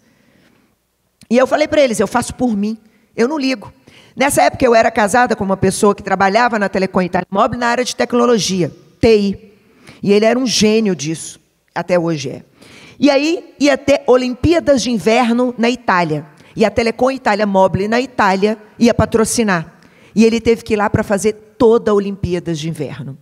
E eu falei para eles, eu faço por mim, eu não ligo. Nessa época eu era casada com uma pessoa que trabalhava na Telecom Itália Móvel na área de tecnologia, TI. E ele era um gênio disso, até hoje é. E aí ia ter Olimpíadas de Inverno na Itália. E a Telecom Itália Móvel na Itália ia patrocinar. E ele teve que ir lá para fazer toda a Olimpíadas de Inverno.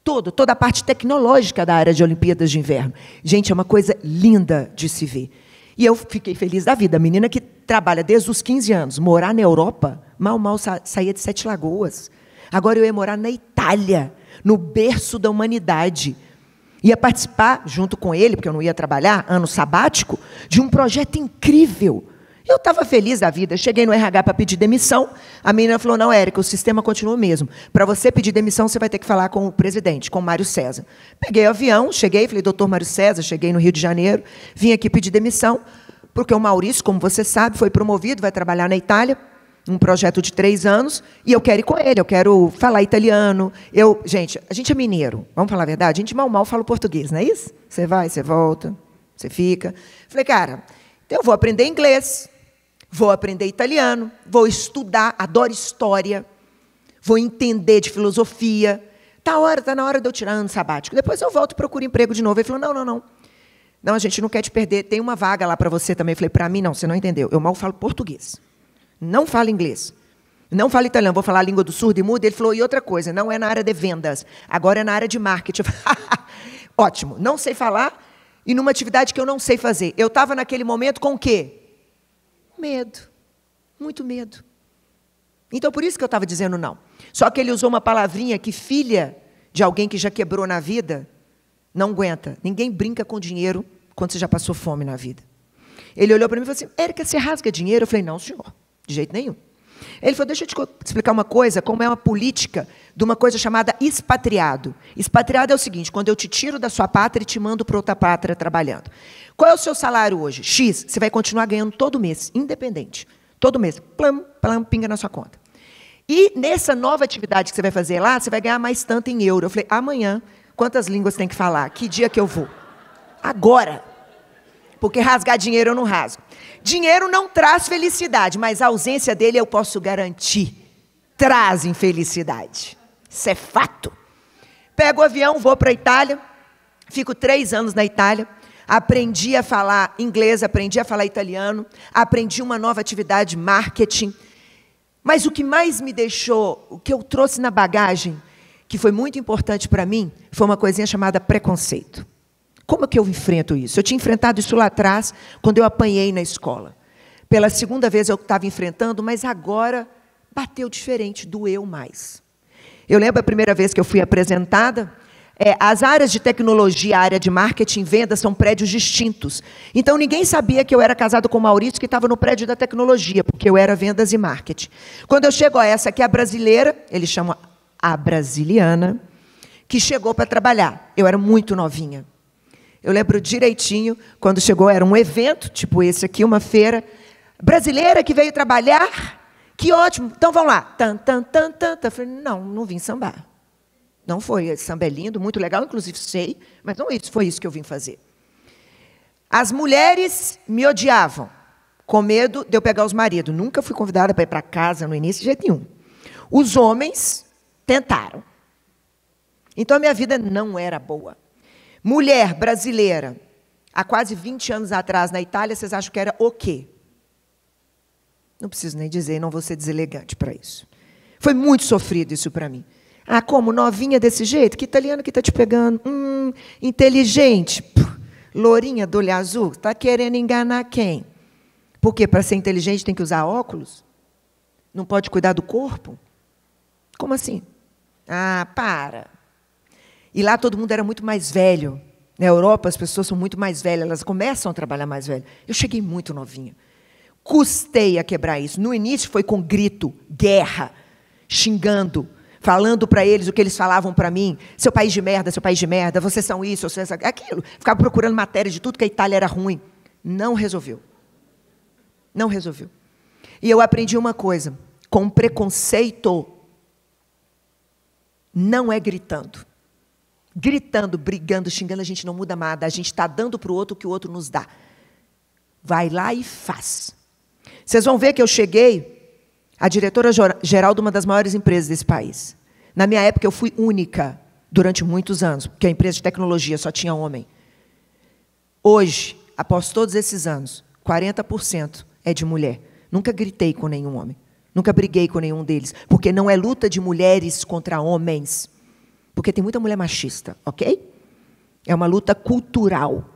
Toda a parte tecnológica da área de Olimpíadas de Inverno. Gente, é uma coisa linda de se ver. E eu fiquei feliz da vida. A menina que trabalha desde os 15 anos, morar na Europa, mal saía de Sete Lagoas. Agora eu ia morar na Itália, no berço da humanidade. Ia participar, junto com ele, porque eu não ia trabalhar, ano sabático, de um projeto incrível Eu estava feliz da vida. Cheguei no RH para pedir demissão. A menina falou, não, Érica, o sistema continua o mesmo. Para você pedir demissão, você vai ter que falar com o presidente, com o Mário César. Peguei o avião, cheguei, falei, doutor Mário César, cheguei no Rio de Janeiro, vim aqui pedir demissão, porque o Maurício, como você sabe, foi promovido, vai trabalhar na Itália, um projeto de 3 anos, e eu quero ir com ele, eu quero falar italiano. Gente, a gente é mineiro, vamos falar a verdade? A gente mal fala português, não é isso? Você vai, você volta, você fica. Falei, cara, então eu vou aprender inglês, vou aprender italiano, vou estudar, adoro história, vou entender de filosofia. Está na hora de eu tirar ano sabático. Depois eu volto e procuro emprego de novo. Ele falou, não. Não, a gente não quer te perder, tem uma vaga lá para você também. Eu falei, para mim não, você não entendeu. Eu mal falo português. Não falo inglês. Não falo italiano, vou falar a língua do surdo e mudo. Ele falou, e outra coisa, não é na área de vendas, agora é na área de marketing. Ótimo, não sei falar e numa atividade que eu não sei fazer. Eu estava naquele momento com o quê? Medo. Muito medo. Então, por isso que eu estava dizendo não. Só que ele usou uma palavrinha que filha de alguém que já quebrou na vida não aguenta. Ninguém brinca com dinheiro quando você já passou fome na vida. Ele olhou para mim e falou assim, Érica, você rasga dinheiro? Eu falei, não, senhor, de jeito nenhum. Ele falou, deixa eu te explicar uma coisa, como é uma política de uma coisa chamada expatriado. Expatriado é o seguinte, quando eu te tiro da sua pátria e te mando para outra pátria trabalhando. Qual é o seu salário hoje? X, você vai continuar ganhando todo mês, independente. Todo mês, plam, pinga na sua conta. E nessa nova atividade que você vai fazer lá, você vai ganhar mais tanto em euro. Eu falei, amanhã, quantas línguas tem que falar? Que dia que eu vou? Agora. Porque rasgar dinheiro eu não rasgo. Dinheiro não traz felicidade, mas a ausência dele eu posso garantir. Traz infelicidade. Isso é fato. Pego o avião, vou para a Itália, fico 3 anos na Itália, aprendi a falar inglês, aprendi a falar italiano, aprendi uma nova atividade, marketing. Mas o que mais me deixou, o que eu trouxe na bagagem, que foi muito importante para mim, foi uma coisinha chamada preconceito. Como é que eu enfrento isso? Eu tinha enfrentado isso lá atrás, quando eu apanhei na escola. Pela segunda vez eu estava enfrentando, mas agora bateu diferente, doeu mais. Eu lembro a primeira vez que eu fui apresentada, as áreas de tecnologia, a área de marketing e venda são prédios distintos. Então, ninguém sabia que eu era casado com o Maurício, que estava no prédio da tecnologia, porque eu era vendas e marketing. Quando eu chego a essa aqui, a brasileira, eles chamam a brasiliana, que chegou para trabalhar. Eu era muito novinha. Eu lembro direitinho, quando chegou, era um evento, tipo esse aqui, uma feira, brasileira que veio trabalhar, que ótimo, então vamos lá. Tan. Eu falei, não vim sambar. Não foi, esse samba é lindo, muito legal, inclusive sei, mas não foi isso que eu vim fazer. As mulheres me odiavam, com medo de eu pegar os maridos. Nunca fui convidada para ir para casa no início, de jeito nenhum. Os homens tentaram. Então, a minha vida não era boa. Mulher brasileira, há quase 20 anos atrás, na Itália, vocês acham que era o quê? Não preciso nem dizer, não vou ser deselegante para isso. Foi muito sofrido isso para mim. Ah, como? Novinha desse jeito? Que italiano que está te pegando? Inteligente. Lourinha do olho azul? Está querendo enganar quem? Por quê? Para ser inteligente tem que usar óculos? Não pode cuidar do corpo? Como assim? Ah, para. E lá todo mundo era muito mais velho. Na Europa, as pessoas são muito mais velhas, elas começam a trabalhar mais velho. Eu cheguei muito novinha. Custei a quebrar isso. No início foi com grito, guerra, xingando, falando para eles o que eles falavam para mim. Seu país de merda, vocês são isso, vocês são aquilo. Ficava procurando matéria de tudo que a Itália era ruim. Não resolveu. Não resolveu. E eu aprendi uma coisa. Com preconceito, não é gritando. Gritando, brigando, xingando, a gente não muda nada. A gente está dando para o outro o que o outro nos dá. Vai lá e faz. Vocês vão ver que eu cheguei a diretora-geral de uma das maiores empresas desse país. Na minha época, eu fui única durante muitos anos, porque a empresa de tecnologia só tinha homem. Hoje, após todos esses anos, 40% é de mulher. Nunca gritei com nenhum homem. Nunca briguei com nenhum deles. Porque não é luta de mulheres contra homens. Porque tem muita mulher machista, ok? É uma luta cultural.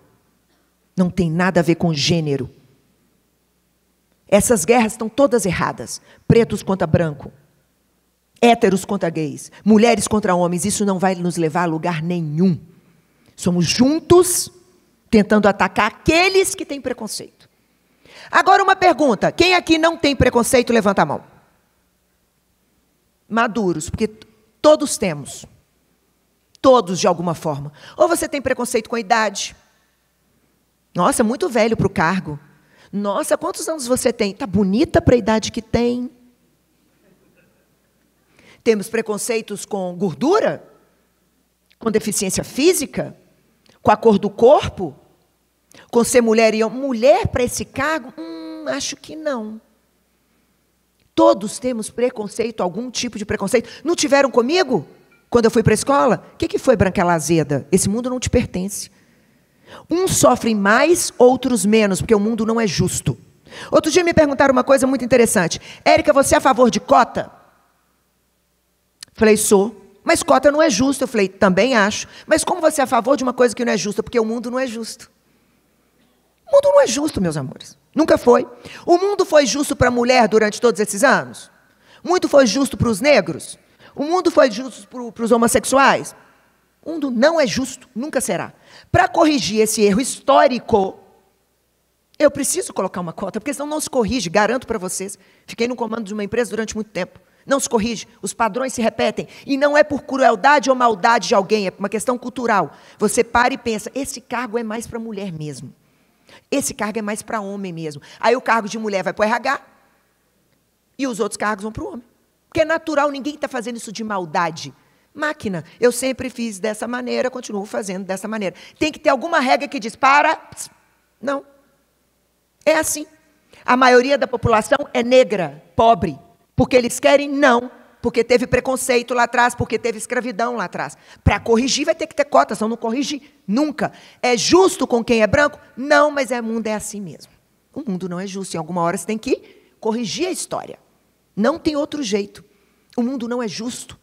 Não tem nada a ver com gênero. Essas guerras estão todas erradas. Pretos contra branco. Héteros contra gays. Mulheres contra homens. Isso não vai nos levar a lugar nenhum. Somos juntos tentando atacar aqueles que têm preconceito. Agora uma pergunta. Quem aqui não tem preconceito, levanta a mão. Maduros, porque todos temos. Todos, de alguma forma. Ou você tem preconceito com a idade. Nossa, muito velho para o cargo. Nossa, quantos anos você tem? Está bonita para a idade que tem. Temos preconceitos com gordura? Com deficiência física? Com a cor do corpo? Com ser mulher e homem? Mulher para esse cargo? Acho que não. Todos temos preconceito, algum tipo de preconceito. Não tiveram comigo? Quando eu fui para a escola? O que foi branquela azeda? Esse mundo não te pertence. Uns sofrem mais, outros menos, porque o mundo não é justo. Outro dia me perguntaram uma coisa muito interessante. Érica, você é a favor de cota? Falei, sou. Mas cota não é justo. Eu falei, também acho. Mas como você é a favor de uma coisa que não é justa? Porque o mundo não é justo. O mundo não é justo, meus amores. Nunca foi. O mundo foi justo para a mulher durante todos esses anos? O mundo foi justo para os negros? O mundo foi justo para os homossexuais? O mundo não é justo, nunca será. Para corrigir esse erro histórico, eu preciso colocar uma cota, porque senão não se corrige, garanto para vocês. Fiquei no comando de uma empresa durante muito tempo. Não se corrige, os padrões se repetem. E não é por crueldade ou maldade de alguém, é uma questão cultural. Você para e pensa, esse cargo é mais para mulher mesmo. Esse cargo é mais para homem mesmo. Aí o cargo de mulher vai para o RH e os outros cargos vão para o homem. Porque é natural, ninguém está fazendo isso de maldade. Máquina, eu sempre fiz dessa maneira, continuo fazendo dessa maneira. Tem que ter alguma regra que diz, não. É assim. A maioria da população é negra, pobre. Porque eles querem? Não. Porque teve preconceito lá atrás, porque teve escravidão lá atrás. Para corrigir vai ter que ter cota, senão não corrige nunca. É justo com quem é branco? Não, mas o mundo é assim mesmo. O mundo não é justo. Em alguma hora você tem que corrigir a história. Não tem outro jeito. O mundo não é justo.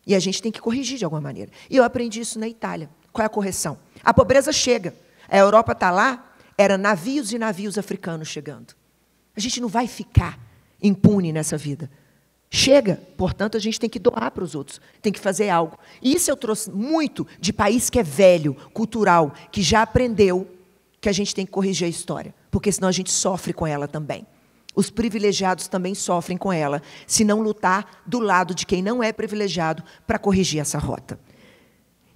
E a gente tem que corrigir de alguma maneira. E eu aprendi isso na Itália. Qual é a correção? A pobreza chega. A Europa está lá, eram navios e navios africanos chegando. A gente não vai ficar impune nessa vida. Chega, portanto, a gente tem que doar para os outros, tem que fazer algo. E isso eu trouxe muito de país que é velho, cultural, que já aprendeu que a gente tem que corrigir a história, porque senão a gente sofre com ela também. Os privilegiados também sofrem com ela, se não lutar do lado de quem não é privilegiado para corrigir essa rota.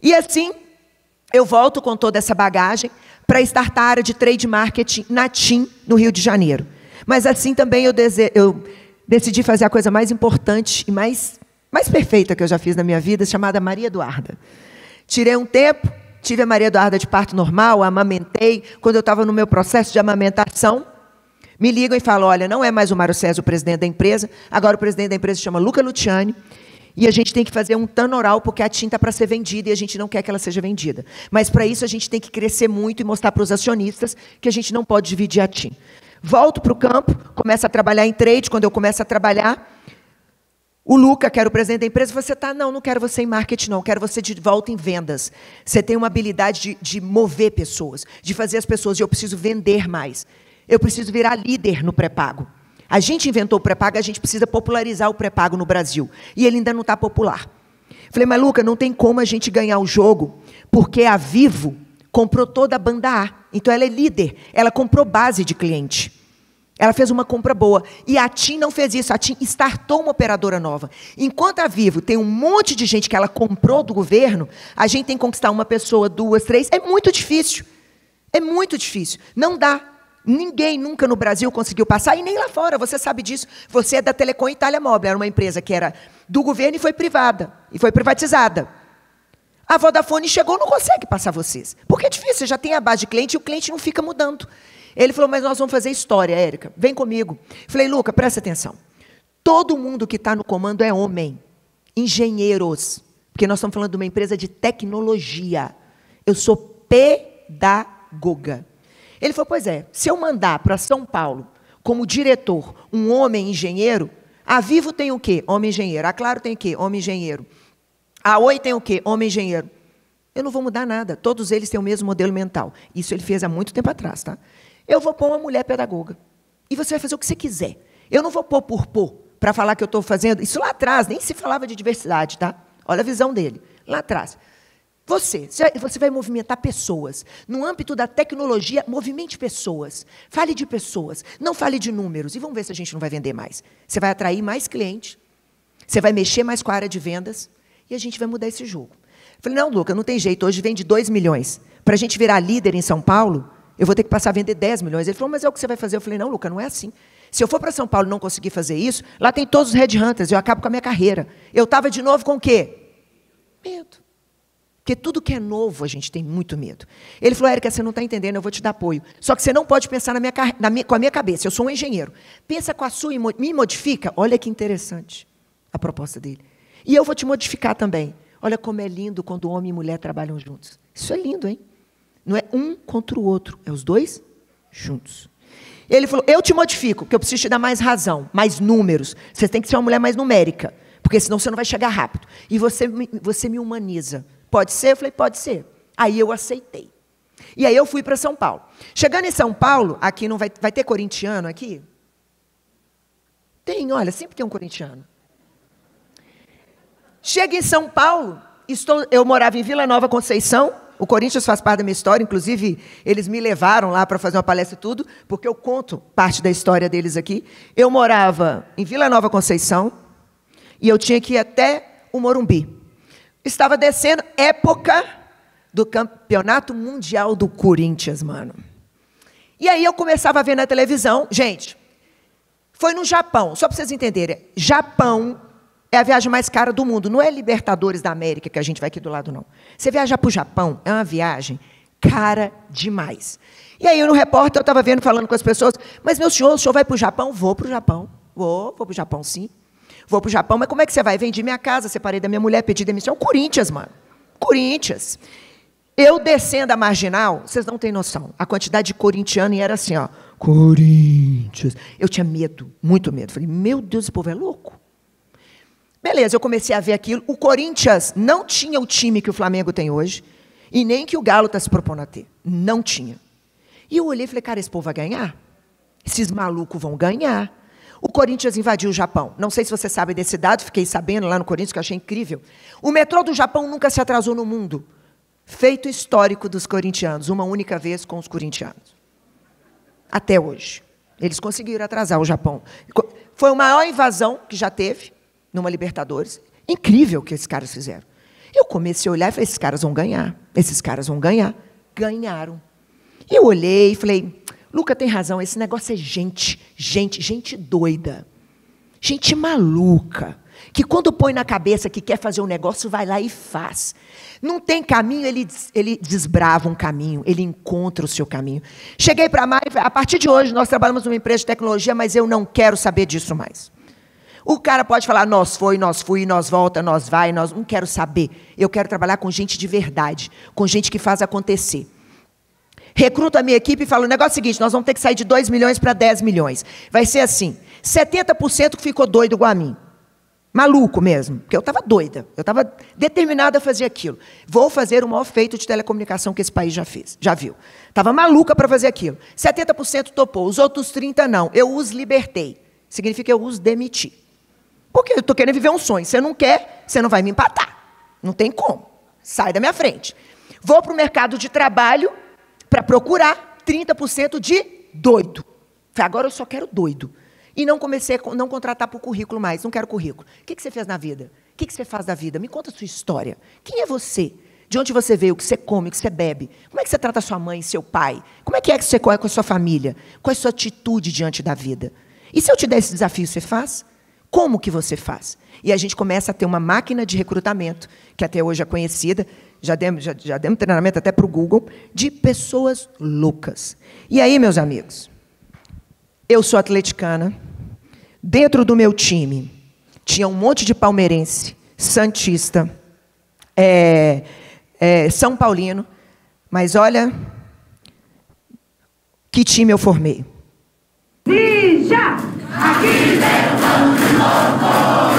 E assim, eu volto com toda essa bagagem para startar a área de trade marketing na TIM, no Rio de Janeiro. Mas assim também eu decidi fazer a coisa mais importante e mais perfeita que eu já fiz na minha vida, chamada Maria Eduarda. Tirei um tempo, tive a Maria Eduarda de parto normal, amamentei. Quando eu estava no meu processo de amamentação, me ligam e falam, olha, não é mais o Mário César o presidente da empresa, agora o presidente da empresa se chama Luca Luciani, e a gente tem que fazer um turnaround, porque a TIM está para ser vendida e a gente não quer que ela seja vendida. Mas, para isso, a gente tem que crescer muito e mostrar para os acionistas que a gente não pode dividir a TIM. Volto para o campo, começo a trabalhar em trade. Quando eu começo a trabalhar, o Luca, que era o presidente da empresa, você está, não quero você em marketing, não, quero você de volta em vendas. Você tem uma habilidade de mover pessoas, de fazer as pessoas, e eu preciso vender mais. Eu preciso virar líder no pré-pago. A gente inventou o pré-pago, a gente precisa popularizar o pré-pago no Brasil. E ele ainda não está popular. Falei, mas Luca, não tem como a gente ganhar o jogo, porque a Vivo comprou toda a banda A. Então, ela é líder. Ela comprou base de cliente. Ela fez uma compra boa. E a TIM não fez isso. A TIM startou uma operadora nova. Enquanto a Vivo tem um monte de gente que ela comprou do governo, a gente tem que conquistar uma pessoa, duas, três. É muito difícil. É muito difícil. Não dá. Ninguém nunca no Brasil conseguiu passar, e nem lá fora, você sabe disso. Você é da Telecom Itália Móvel, era uma empresa que era do governo e foi privada, e foi privatizada. A Vodafone chegou, não consegue passar vocês. Porque é difícil, você já tem a base de cliente e o cliente não fica mudando. Ele falou, mas nós vamos fazer história, Érica, vem comigo. Falei, Luca, presta atenção. Todo mundo que está no comando é homem. Engenheiros. Porque nós estamos falando de uma empresa de tecnologia. Eu sou pedagoga. Ele falou, pois é, se eu mandar para São Paulo, como diretor, um homem engenheiro, a Vivo tem o quê? Homem engenheiro. A Claro tem o quê? Homem engenheiro. A Oi tem o quê? Homem engenheiro. Eu não vou mudar nada. Todos eles têm o mesmo modelo mental. Isso ele fez há muito tempo atrás, tá? Eu vou pôr uma mulher pedagoga. E você vai fazer o que você quiser. Eu não vou pôr por pôr, para falar que eu estou fazendo. Isso lá atrás, nem se falava de diversidade, tá? Olha a visão dele. Lá atrás. Você vai movimentar pessoas. No âmbito da tecnologia, movimente pessoas. Fale de pessoas, não fale de números. E vamos ver se a gente não vai vender mais. Você vai atrair mais cliente, você vai mexer mais com a área de vendas, e a gente vai mudar esse jogo. Eu falei, não, Luca, não tem jeito, hoje vende 2 milhões. Para a gente virar líder em São Paulo, eu vou ter que passar a vender 10 milhões. Ele falou, mas é o que você vai fazer? Eu falei, não, Luca, não é assim. Se eu for para São Paulo e não conseguir fazer isso, lá tem todos os headhunters, eu acabo com a minha carreira. Eu estava de novo com o quê? Medo. Porque tudo que é novo, a gente tem muito medo. Ele falou, Érica, você não está entendendo, eu vou te dar apoio. Só que você não pode pensar com a minha cabeça, eu sou um engenheiro. Pensa com a sua e me modifica. Olha que interessante a proposta dele. E eu vou te modificar também. Olha como é lindo quando homem e mulher trabalham juntos. Isso é lindo, hein? Não é um contra o outro, é os dois juntos. Ele falou, eu te modifico, porque eu preciso te dar mais razão, mais números. Você tem que ser uma mulher mais numérica, porque senão você não vai chegar rápido. E você me humaniza. Pode ser? Eu falei, pode ser. Aí eu aceitei. E aí eu fui para São Paulo. Chegando em São Paulo, aqui não vai ter corintiano aqui? Tem, olha, sempre tem um corintiano. Chego em São Paulo, eu morava em Vila Nova Conceição, o Corinthians faz parte da minha história, inclusive eles me levaram lá para fazer uma palestra e tudo, porque eu conto parte da história deles aqui. Eu morava em Vila Nova Conceição e eu tinha que ir até o Morumbi. Estava descendo, época do Campeonato Mundial do Corinthians, mano. E aí eu começava a ver na televisão, gente, foi no Japão, só para vocês entenderem, Japão é a viagem mais cara do mundo, não é Libertadores da América que a gente vai aqui do lado, não. Você viajar para o Japão é uma viagem cara demais. E aí, no repórter, eu estava vendo, falando com as pessoas, mas, meu senhor, o senhor vai para o Japão? Vou para o Japão. Vou para o Japão, sim. Vou para o Japão, mas como é que você vai? Vendi minha casa, separei da minha mulher, pedi demissão. Corinthians, mano. Corinthians. Eu descendo a Marginal, vocês não têm noção. A quantidade de corintiano e era assim, ó. Corinthians. Eu tinha medo, muito medo. Falei, meu Deus, esse povo é louco. Beleza, eu comecei a ver aquilo. O Corinthians não tinha o time que o Flamengo tem hoje, e nem que o Galo está se propondo a ter. Não tinha. E eu olhei e falei, cara, esse povo vai ganhar? Esses malucos vão ganhar. O Corinthians invadiu o Japão. Não sei se você sabe desse dado, fiquei sabendo lá no Corinthians, que eu achei incrível. O metrô do Japão nunca se atrasou no mundo. Feito histórico dos corintianos, uma única vez com os corintianos. Até hoje. Eles conseguiram atrasar o Japão. Foi a maior invasão que já teve numa Libertadores. Incrível o que esses caras fizeram. Eu comecei a olhar e falei, esses caras vão ganhar. Esses caras vão ganhar. Ganharam. Eu olhei e falei, Luca tem razão, esse negócio é gente doida. Gente maluca. Que quando põe na cabeça que quer fazer um negócio, vai lá e faz. Não tem caminho, ele desbrava um caminho, ele encontra o seu caminho. Cheguei para a Mari e falei, a partir de hoje nós trabalhamos numa empresa de tecnologia, mas eu não quero saber disso mais. O cara pode falar, nós fui, nós volta, nós vai, nós não quero saber. Eu quero trabalhar com gente de verdade, com gente que faz acontecer. Recruto a minha equipe e falo, o negócio é o seguinte, nós vamos ter que sair de 2 milhões para 10 milhões. Vai ser assim, 70% que ficou doido igual a mim. Maluco mesmo, porque eu estava doida, eu estava determinada a fazer aquilo. Vou fazer o maior feito de telecomunicação que esse país já viu. Estava maluca para fazer aquilo. 70% topou, os outros 30% não. Eu os libertei. Significa que eu os demiti. Porque eu estou querendo viver um sonho. Você não quer, você não vai me empatar. Não tem como. Sai da minha frente. Vou para o mercado de trabalho para procurar 30% de doido. Agora eu só quero doido. E não comecei a não contratar por currículo mais. Não quero currículo. O que você fez na vida? O que você faz da vida? Me conta a sua história. Quem é você? De onde você veio? O que você come? O que você bebe? Como é que você trata sua mãe, seu pai? Como é que você corre com a sua família? Qual é a sua atitude diante da vida? E se eu te der esse desafio, você faz? Como que você faz? E a gente começa a ter uma máquina de recrutamento, que até hoje é conhecida, já demos treinamento até para o Google, de pessoas loucas. E aí, meus amigos, eu sou atleticana, dentro do meu time tinha um monte de palmeirense, santista, São Paulino, mas olha que time eu formei. Já! Aqui levamos o louvor,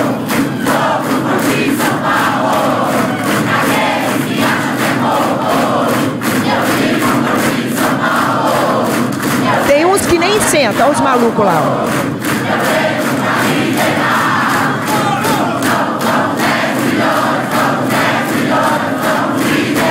só pro São Paulo, na guerra se acha temor, eu vivo pro São Paulo. Tem uns que nem sentam, olha os malucos lá. Eu vejo pra liderar, são 10 milhões, são 10 milhões, são líderes.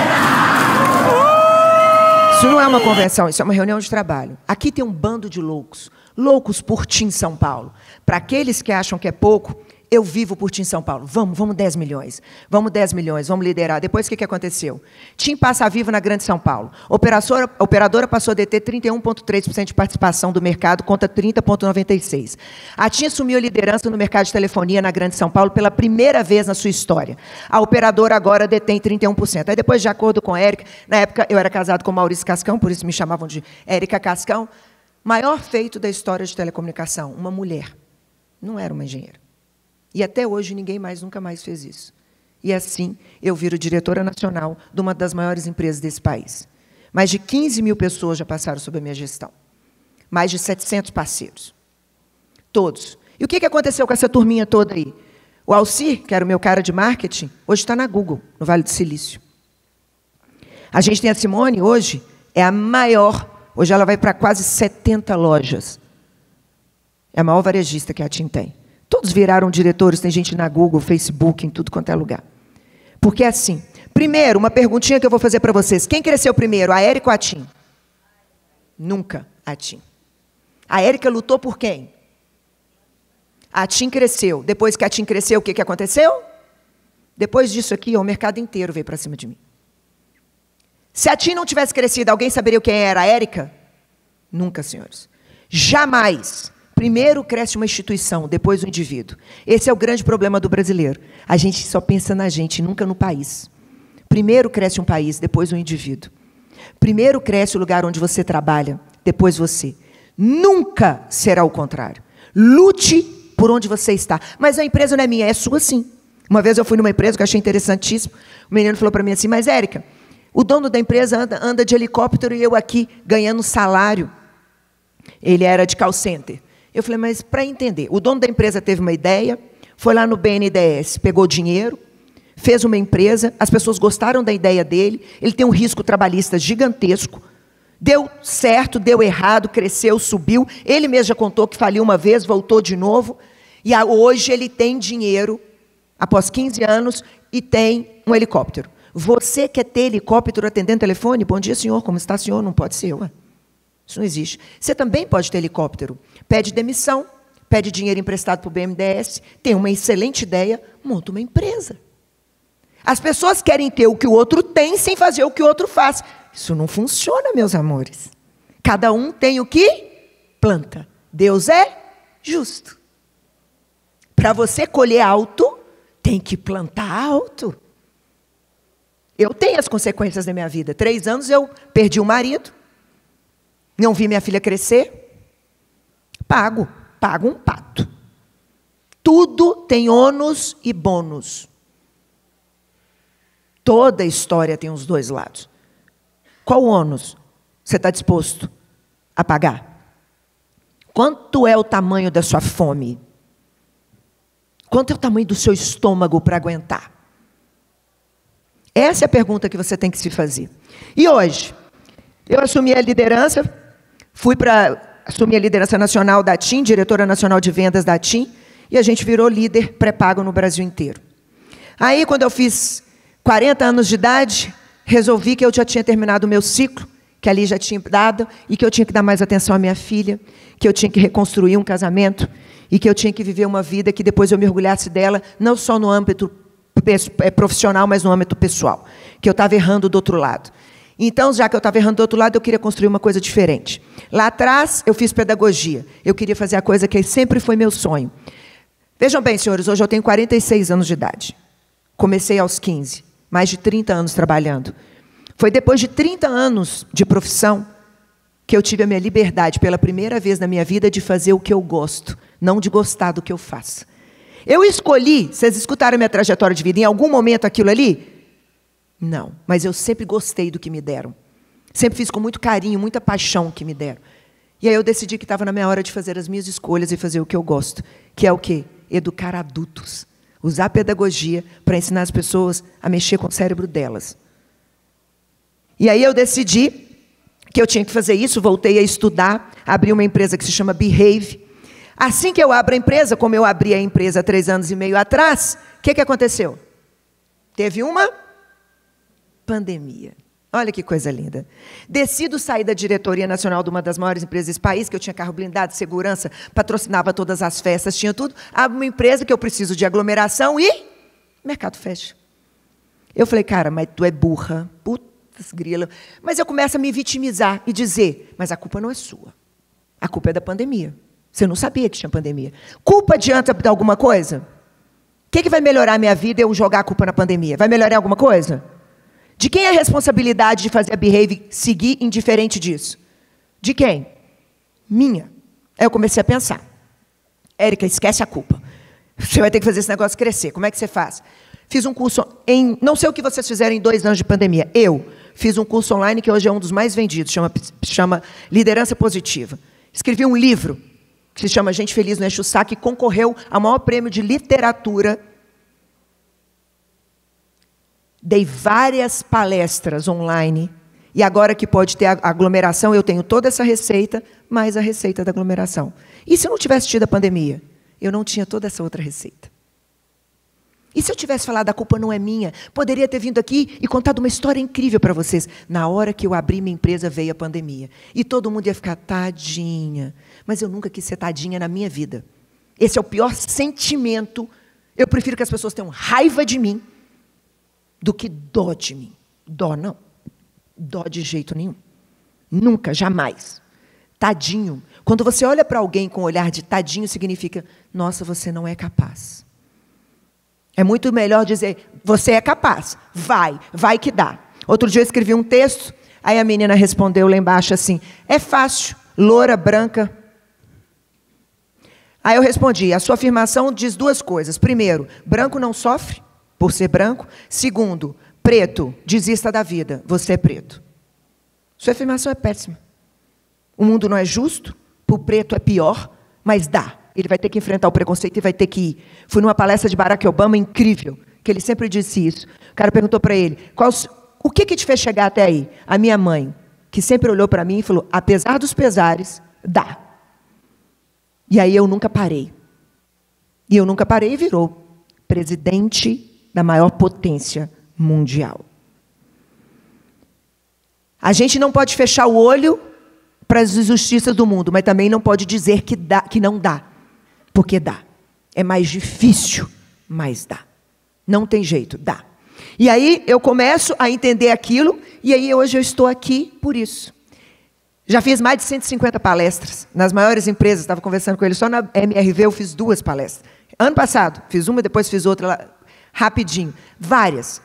Isso não é uma convenção, isso é uma reunião de trabalho. Aqui tem um bando de loucos. Loucos por TIM São Paulo. Para aqueles que acham que é pouco, eu vivo por TIM São Paulo. Vamos 10 milhões. Vamos 10 milhões, vamos liderar. Depois, o que aconteceu? TIM passa a vivo na Grande São Paulo. A operadora passou a deter 31,3% de participação do mercado contra 30,96%. A TIM assumiu a liderança no mercado de telefonia na Grande São Paulo pela primeira vez na sua história. A operadora agora detém 31%. Aí depois, de acordo com a Érica, na época eu era casado com Maurício Cascão, por isso me chamavam de Érica Cascão, maior feito da história de telecomunicação, uma mulher. Não era uma engenheira. E até hoje ninguém mais, nunca mais fez isso. E assim eu viro diretora nacional de uma das maiores empresas desse país. Mais de 15 mil pessoas já passaram sob a minha gestão. Mais de 700 parceiros. Todos. E o que aconteceu com essa turminha toda aí? O Alcir, que era o meu cara de marketing, hoje está na Google, no Vale do Silício. A gente tem a Simone, hoje, é a maior. Hoje ela vai para quase 70 lojas. É a maior varejista que a TIM tem. Todos viraram diretores, tem gente na Google, Facebook, em tudo quanto é lugar. Porque é assim. Primeiro, uma perguntinha que eu vou fazer para vocês. Quem cresceu primeiro, a Érica ou a TIM? Nunca a TIM. A Érica lutou por quem? A TIM cresceu. Depois que a TIM cresceu, o que aconteceu? Depois disso aqui, o mercado inteiro veio para cima de mim. Se a TIM não tivesse crescido, alguém saberia quem era a Érica? Nunca, senhores. Jamais. Primeiro cresce uma instituição, depois o indivíduo. Esse é o grande problema do brasileiro. A gente só pensa na gente, nunca no país. Primeiro cresce um país, depois o indivíduo. Primeiro cresce o lugar onde você trabalha, depois você. Nunca será o contrário. Lute por onde você está. Mas a empresa não é minha, é sua sim. Uma vez eu fui numa empresa que eu achei interessantíssimo. O menino falou para mim assim, mas Érica, o dono da empresa anda de helicóptero e eu aqui ganhando salário. Ele era de call center. Eu falei, mas para entender, o dono da empresa teve uma ideia, foi lá no BNDES, pegou dinheiro, fez uma empresa, as pessoas gostaram da ideia dele, ele tem um risco trabalhista gigantesco, deu certo, deu errado, cresceu, subiu, ele mesmo já contou que faliu uma vez, voltou de novo, e hoje ele tem dinheiro, após 15 anos, e tem um helicóptero. Você quer ter helicóptero atendendo telefone? Bom dia, senhor, como está, senhor? Não pode ser, ué. Isso não existe. Você também pode ter helicóptero. Pede demissão, pede dinheiro emprestado para o BNDES, tem uma excelente ideia, monta uma empresa. As pessoas querem ter o que o outro tem sem fazer o que o outro faz. Isso não funciona, meus amores. Cada um tem o que planta. Deus é justo. Para você colher alto, tem que plantar alto. Eu tenho as consequências da minha vida. 3 anos eu perdi o marido. Não vi minha filha crescer, pago um pato. Tudo tem ônus e bônus. Toda história tem os dois lados. Qual ônus você está disposto a pagar? Quanto é o tamanho da sua fome? Quanto é o tamanho do seu estômago para aguentar? Essa é a pergunta que você tem que se fazer. E hoje, eu assumi a liderança, assumi a liderança nacional da TIM, diretora nacional de vendas da TIM, e a gente virou líder pré-pago no Brasil inteiro. Aí, quando eu fiz 40 anos de idade, resolvi que eu já tinha terminado o meu ciclo, que ali já tinha dado, e que eu tinha que dar mais atenção à minha filha, que eu tinha que reconstruir um casamento, e que eu tinha que viver uma vida que depois eu me orgulhasse dela, não só no âmbito profissional, mas no âmbito pessoal, que eu estava errando do outro lado. Então, já que eu estava errando do outro lado, eu queria construir uma coisa diferente. Lá atrás, eu fiz pedagogia. Eu queria fazer a coisa que sempre foi meu sonho. Vejam bem, senhores, hoje eu tenho 46 anos de idade. Comecei aos 15, mais de 30 anos trabalhando. Foi depois de 30 anos de profissão que eu tive a minha liberdade, pela primeira vez na minha vida, de fazer o que eu gosto, não de gostar do que eu faço. Eu escolhi, vocês escutaram a minha trajetória de vida, em algum momento aquilo ali? Não, mas eu sempre gostei do que me deram. Sempre fiz com muito carinho, muita paixão o que me deram. E aí eu decidi que estava na minha hora de fazer as minhas escolhas e fazer o que eu gosto, que é o quê? Educar adultos. Usar a pedagogia para ensinar as pessoas a mexer com o cérebro delas. E aí eu decidi que eu tinha que fazer isso, voltei a estudar, abri uma empresa que se chama Behave. Assim que eu abro a empresa, como eu abri a empresa há 3 anos e meio atrás, o que aconteceu? Teve uma pandemia. Olha que coisa linda. Decido sair da diretoria nacional de uma das maiores empresas desse país, que eu tinha carro blindado, segurança, patrocinava todas as festas, tinha tudo. Abro uma empresa que eu preciso de aglomeração e mercado fecha. Eu falei, cara, mas tu é burra, putz grila. Mas eu começo a me vitimizar e dizer, mas a culpa não é sua. A culpa é da pandemia. Você não sabia que tinha pandemia. Culpa adianta de alguma coisa? O que vai melhorar a minha vida eu jogar a culpa na pandemia? Vai melhorar alguma coisa? De quem é a responsabilidade de fazer a Behave seguir indiferente disso? De quem? Minha. Aí eu comecei a pensar. Érica, esquece a culpa. Você vai ter que fazer esse negócio crescer. Como é que você faz? Fiz um curso em... Não sei o que vocês fizeram em 2 anos de pandemia. Eu fiz um curso online que hoje é um dos mais vendidos. Chama Liderança Positiva. Escrevi um livro que se chama Gente Feliz no Enche o Saco, que concorreu ao maior prêmio de literatura. Dei várias palestras online, e agora que pode ter aglomeração, eu tenho toda essa receita, mais a receita da aglomeração. E se eu não tivesse tido a pandemia? Eu não tinha toda essa outra receita. E se eu tivesse falado, a culpa não é minha? Poderia ter vindo aqui e contado uma história incrível para vocês. Na hora que eu abri minha empresa, veio a pandemia. E todo mundo ia ficar, tadinha. Mas eu nunca quis ser tadinha na minha vida. Esse é o pior sentimento. Eu prefiro que as pessoas tenham raiva de mim do que dó de mim. Dó não. Dó de jeito nenhum. Nunca, jamais. Tadinho. Quando você olha para alguém com um olhar de tadinho, significa, nossa, você não é capaz. É muito melhor dizer, você é capaz. Vai que dá. Outro dia eu escrevi um texto, aí a menina respondeu lá embaixo assim, é fácil, loura, branca. Aí eu respondi, a sua afirmação diz 2 coisas. Primeiro, branco não sofre por ser branco. Segundo, preto, desista da vida, você é preto. Sua afirmação é péssima. O mundo não é justo, para o preto é pior, mas dá. Ele vai ter que enfrentar o preconceito e vai ter que ir. Fui numa palestra de Barack Obama incrível, que ele sempre disse isso. O cara perguntou para ele, o que te fez chegar até aí? A minha mãe, que sempre olhou para mim e falou, apesar dos pesares, dá. E aí eu nunca parei. E eu nunca parei e virou presidente da maior potência mundial. A gente não pode fechar o olho para as injustiças do mundo, mas também não pode dizer que não dá, porque dá. É mais difícil, mas dá. Não tem jeito, dá. E aí eu começo a entender aquilo, e aí hoje eu estou aqui por isso. Já fiz mais de 150 palestras nas maiores empresas, estava conversando com ele, só na MRV eu fiz 2 palestras. Ano passado, fiz uma, depois fiz outra lá, rapidinho. Várias.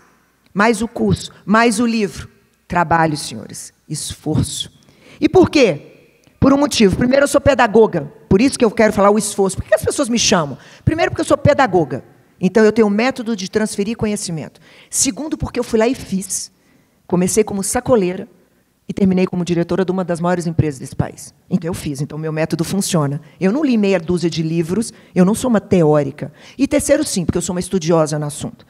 Mais o curso, mais o livro. Trabalho, senhores. Esforço. E por quê? Por um motivo. Primeiro, eu sou pedagoga. Por isso que eu quero falar o esforço. Por que as pessoas me chamam? Primeiro, porque eu sou pedagoga. Então, eu tenho um método de transferir conhecimento. Segundo, porque eu fui lá e fiz. Comecei como sacoleira e terminei como diretora de uma das maiores empresas desse país. Então, eu fiz. Então, o meu método funciona. Eu não li meia dúzia de livros, eu não sou uma teórica. E terceiro, sim, porque eu sou uma estudiosa no assunto.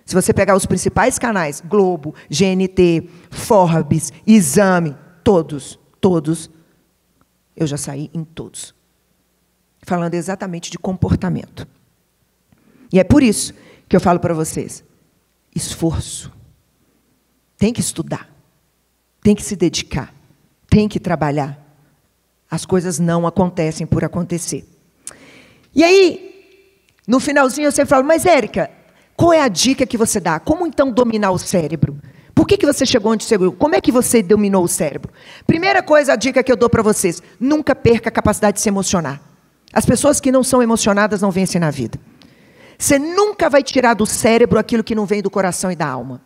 Se você pegar os principais canais, Globo, GNT, Forbes, Exame, todos, eu já saí em todos. Falando exatamente de comportamento. E é por isso que eu falo para vocês, esforço. Tem que estudar. Tem que se dedicar. Tem que trabalhar. As coisas não acontecem por acontecer. E aí, no finalzinho eu sempre falo, mas Érica, qual é a dica que você dá? Como então dominar o cérebro? Por que você chegou onde chegou? Como é que você dominou o cérebro? Primeira coisa, a dica que eu dou para vocês, nunca perca a capacidade de se emocionar. As pessoas que não são emocionadas não vencem na vida. Você nunca vai tirar do cérebro aquilo que não vem do coração e da alma.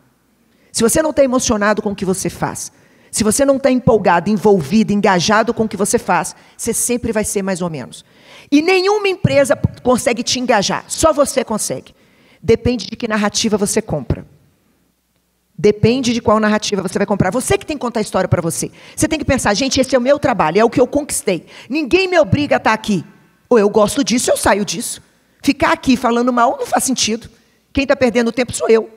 Se você não está emocionado com o que você faz, se você não está empolgado, envolvido, engajado com o que você faz, você sempre vai ser mais ou menos. E nenhuma empresa consegue te engajar, só você consegue. Depende de que narrativa você compra. Depende de qual narrativa você vai comprar. Você que tem que contar a história para você. Você tem que pensar, gente, esse é o meu trabalho, é o que eu conquistei. Ninguém me obriga a estar aqui. Ou eu gosto disso, eu saio disso. Ficar aqui falando mal não faz sentido. Quem está perdendo tempo sou eu.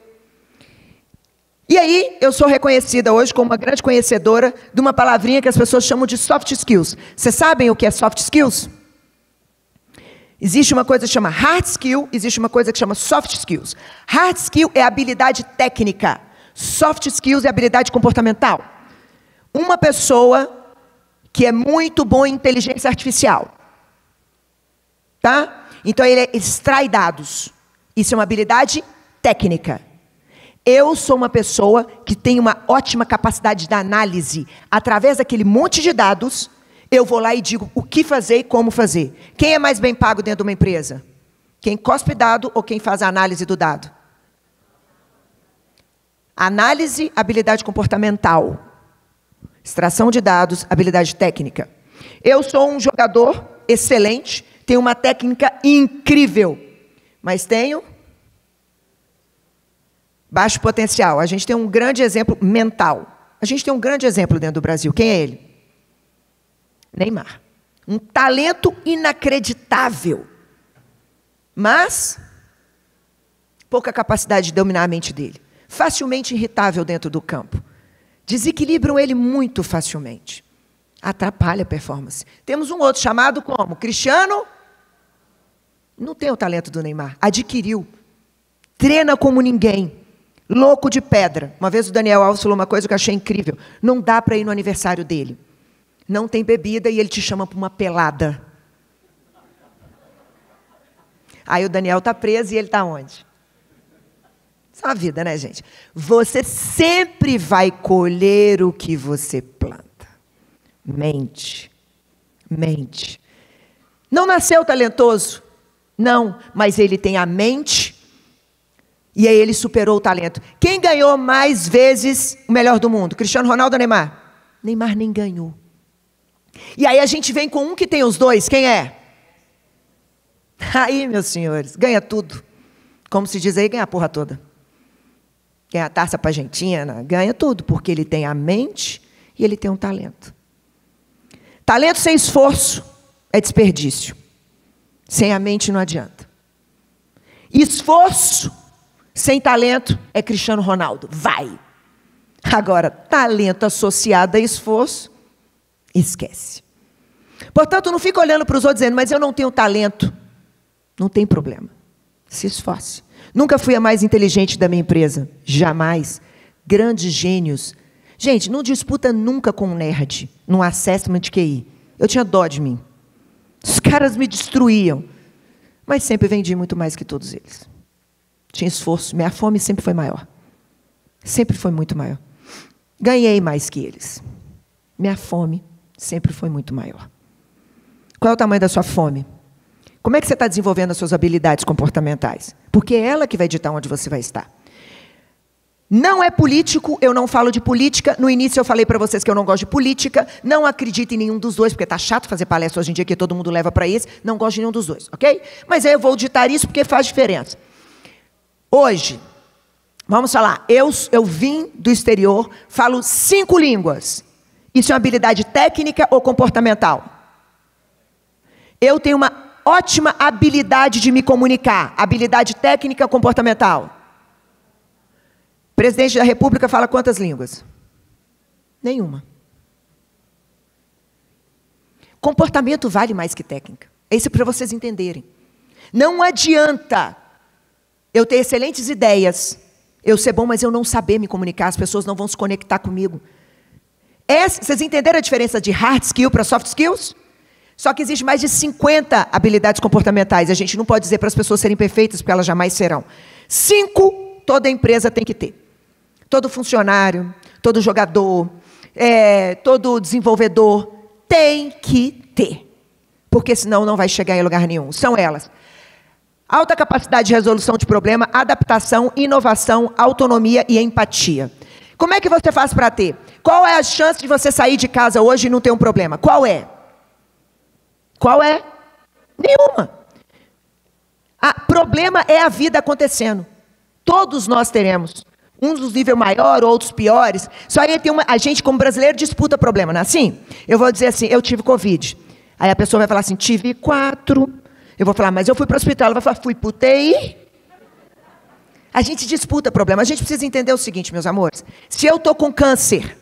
E aí, eu sou reconhecida hoje como uma grande conhecedora de uma palavrinha que as pessoas chamam de soft skills. Vocês sabem o que é soft skills? Existe uma coisa que chama hard skill, existe uma coisa que chama soft skills. Hard skill é habilidade técnica. Soft skills e habilidade comportamental. Uma pessoa que é muito bom em inteligência artificial. Tá? Então ele extrai dados. Isso é uma habilidade técnica. Eu sou uma pessoa que tem uma ótima capacidade de análise. Através daquele monte de dados, eu vou lá e digo o que fazer e como fazer. Quem é mais bem pago dentro de uma empresa? Quem cospe dado ou quem faz a análise do dado? Análise, habilidade comportamental. Extração de dados, habilidade técnica. Eu sou um jogador excelente, tenho uma técnica incrível, mas tenho baixo potencial. A gente tem um grande exemplo mental. A gente tem um grande exemplo dentro do Brasil. Quem é ele? Neymar. Um talento inacreditável, mas pouca capacidade de dominar a mente dele. Facilmente irritável dentro do campo. Desequilibram ele muito facilmente. Atrapalha a performance. Temos um outro chamado como? Cristiano. Não tem o talento do Neymar. Adquiriu. Treina como ninguém. Louco de pedra. Uma vez o Daniel Alves falou uma coisa que eu achei incrível. Não dá para ir no aniversário dele. Não tem bebida e ele te chama para uma pelada. Aí o Daniel está preso e ele está onde? Isso é uma vida, né, gente? Você sempre vai colher o que você planta. Mente. Mente. Não nasceu talentoso? Não, mas ele tem a mente e aí ele superou o talento. Quem ganhou mais vezes o melhor do mundo? Cristiano Ronaldo ou Neymar? Neymar nem ganhou. E aí a gente vem com um que tem os dois. Quem é? Aí, meus senhores, ganha tudo. Como se diz aí, ganha a porra toda. Ganha a taça para a Argentina, ganha tudo, porque ele tem a mente e ele tem um talento. Talento sem esforço é desperdício. Sem a mente não adianta. Esforço sem talento é Cristiano Ronaldo. Vai! Agora, talento associado a esforço, esquece. Portanto, não fica olhando para os outros dizendo, mas eu não tenho talento. Não tem problema. Se esforce. Nunca fui a mais inteligente da minha empresa. Jamais. Grandes gênios. Gente, não disputa nunca com um nerd, num assessment de QI. Eu tinha dó de mim. Os caras me destruíam. Mas sempre vendi muito mais que todos eles. Tinha esforço. Minha fome sempre foi maior. Sempre foi muito maior. Ganhei mais que eles. Minha fome sempre foi muito maior. Qual é o tamanho da sua fome? Como é que você está desenvolvendo as suas habilidades comportamentais? Porque é ela que vai ditar onde você vai estar. Não é político, eu não falo de política. No início eu falei para vocês que eu não gosto de política. Não acredito em nenhum dos dois, porque está chato fazer palestra hoje em dia, que todo mundo leva para isso. Não gosto de nenhum dos dois, ok? Mas aí eu vou ditar isso porque faz diferença. Hoje, vamos falar, eu vim do exterior, falo 5 línguas. Isso é uma habilidade técnica ou comportamental? Eu tenho uma ótima habilidade de me comunicar. Habilidade técnica comportamental. O presidente da República fala quantas línguas? Nenhuma. Comportamento vale mais que técnica. É isso para vocês entenderem. Não adianta eu ter excelentes ideias, eu ser bom, mas eu não saber me comunicar, as pessoas não vão se conectar comigo. Vocês entenderam a diferença de hard skill para soft skills? Só que existe mais de 50 habilidades comportamentais. A gente não pode dizer para as pessoas serem perfeitas, porque elas jamais serão. 5, toda empresa tem que ter. Todo funcionário, todo jogador, todo desenvolvedor tem que ter. Porque senão não vai chegar em lugar nenhum. São elas. Alta capacidade de resolução de problema, adaptação, inovação, autonomia e empatia. Como é que você faz para ter? Qual é a chance de você sair de casa hoje e não ter um problema? Qual é? Qual é? Nenhuma. Problema é a vida acontecendo. Todos nós teremos. Uns dos níveis maior, outros piores. Só aí a gente, como brasileiro, disputa problema, não é assim? Eu vou dizer assim, eu tive Covid. Aí a pessoa vai falar assim, tive 4. Eu vou falar, mas eu fui para o hospital. Ela vai falar, fui para o UTI. A gente disputa problema. A gente precisa entender o seguinte, meus amores. Se eu estou com câncer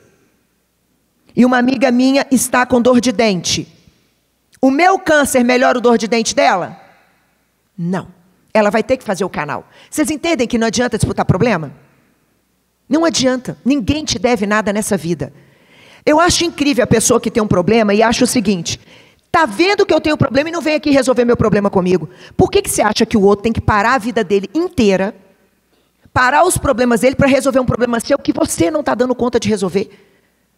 e uma amiga minha está com dor de dente, o meu câncer melhora o dor de dente dela? Não. Ela vai ter que fazer o canal. Vocês entendem que não adianta disputar problema? Não adianta. Ninguém te deve nada nessa vida. Eu acho incrível a pessoa que tem um problema e acha o seguinte: está vendo que eu tenho um problema e não vem aqui resolver meu problema comigo. Por que você acha que o outro tem que parar a vida dele inteira, parar os problemas dele para resolver um problema seu que você não está dando conta de resolver?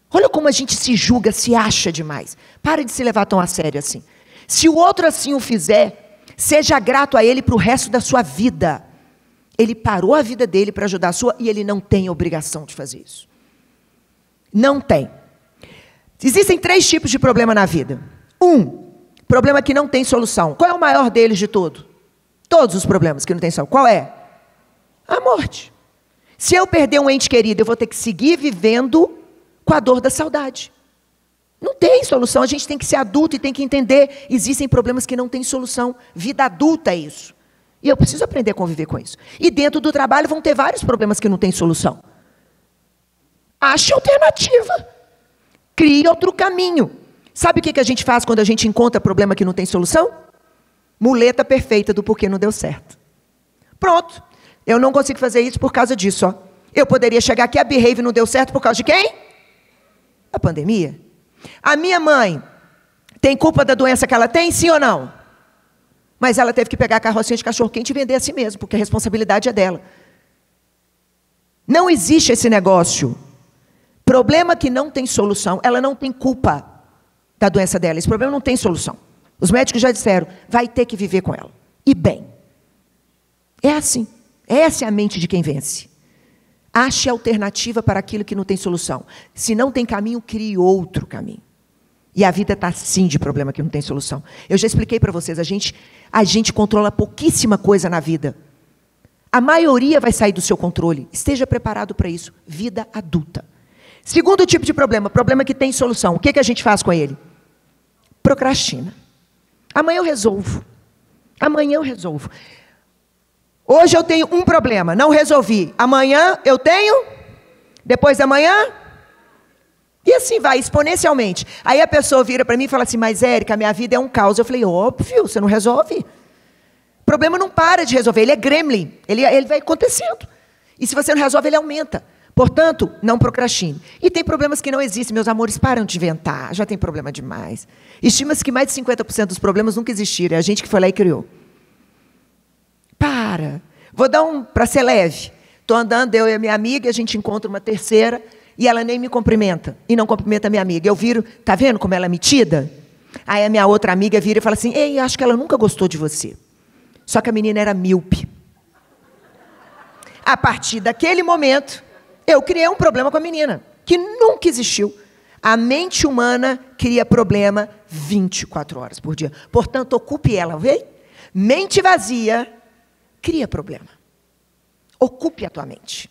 Olha como a gente se julga, se acha demais. Para de se levar tão a sério assim. Se o outro assim o fizer, seja grato a ele para o resto da sua vida. Ele parou a vida dele para ajudar a sua e ele não tem obrigação de fazer isso. Não tem. Existem 3 tipos de problema na vida. Problema que não tem solução. Qual é o maior deles de todos? Todos os problemas que não tem solução. Qual é? A morte. Se eu perder um ente querido, eu vou ter que seguir vivendo com a dor da saudade. Não tem solução. A gente tem que ser adulto e tem que entender. Existem problemas que não têm solução. Vida adulta é isso. E eu preciso aprender a conviver com isso. E dentro do trabalho vão ter vários problemas que não têm solução. Ache alternativa. Crie outro caminho. Sabe o que a gente faz quando a gente encontra problema que não tem solução? Muleta perfeita do porquê não deu certo. Pronto. Eu não consigo fazer isso por causa disso. Ó. Eu poderia chegar aqui, a Behave não deu certo por causa de quem? A pandemia. A minha mãe tem culpa da doença que ela tem, sim ou não? Mas ela teve que pegar a carrocinha de cachorro-quente e vender a si mesma, porque a responsabilidade é dela. Não existe esse negócio. Problema que não tem solução, ela não tem culpa da doença dela. Esse problema não tem solução. Os médicos já disseram, vai ter que viver com ela. E bem. É assim. Essa é a mente de quem vence. Ache alternativa para aquilo que não tem solução. Se não tem caminho, crie outro caminho. E a vida está assim de problema que não tem solução. Eu já expliquei para vocês, a gente controla pouquíssima coisa na vida. A maioria vai sair do seu controle. Esteja preparado para isso. Vida adulta. Segundo tipo de problema, problema que tem solução. O que a gente faz com ele? Procrastina. Amanhã eu resolvo. Amanhã eu resolvo. Hoje eu tenho um problema, não resolvi. Amanhã eu tenho, depois da manhã, e assim vai, exponencialmente. Aí a pessoa vira para mim e fala assim, mas Érica, minha vida é um caos. Eu falei, óbvio, você não resolve. O problema não para de resolver, ele é gremlin, ele vai acontecendo. E se você não resolve, ele aumenta. Portanto, não procrastine. E tem problemas que não existem, meus amores, param de inventar, já tem problema demais. Estima-se que mais de 50% dos problemas nunca existiram, é a gente que foi lá e criou. Para. Vou dar para ser leve. Estou andando, eu e a minha amiga, a gente encontra uma terceira, e ela nem me cumprimenta, e não cumprimenta a minha amiga. Eu viro, tá vendo como ela é metida? Aí a minha outra amiga vira e fala assim, ei, acho que ela nunca gostou de você. Só que a menina era míope. A partir daquele momento, eu criei um problema com a menina, que nunca existiu. A mente humana cria problema 24 horas por dia. Portanto, ocupe ela, vê? Mente vazia cria problema. Ocupe a tua mente.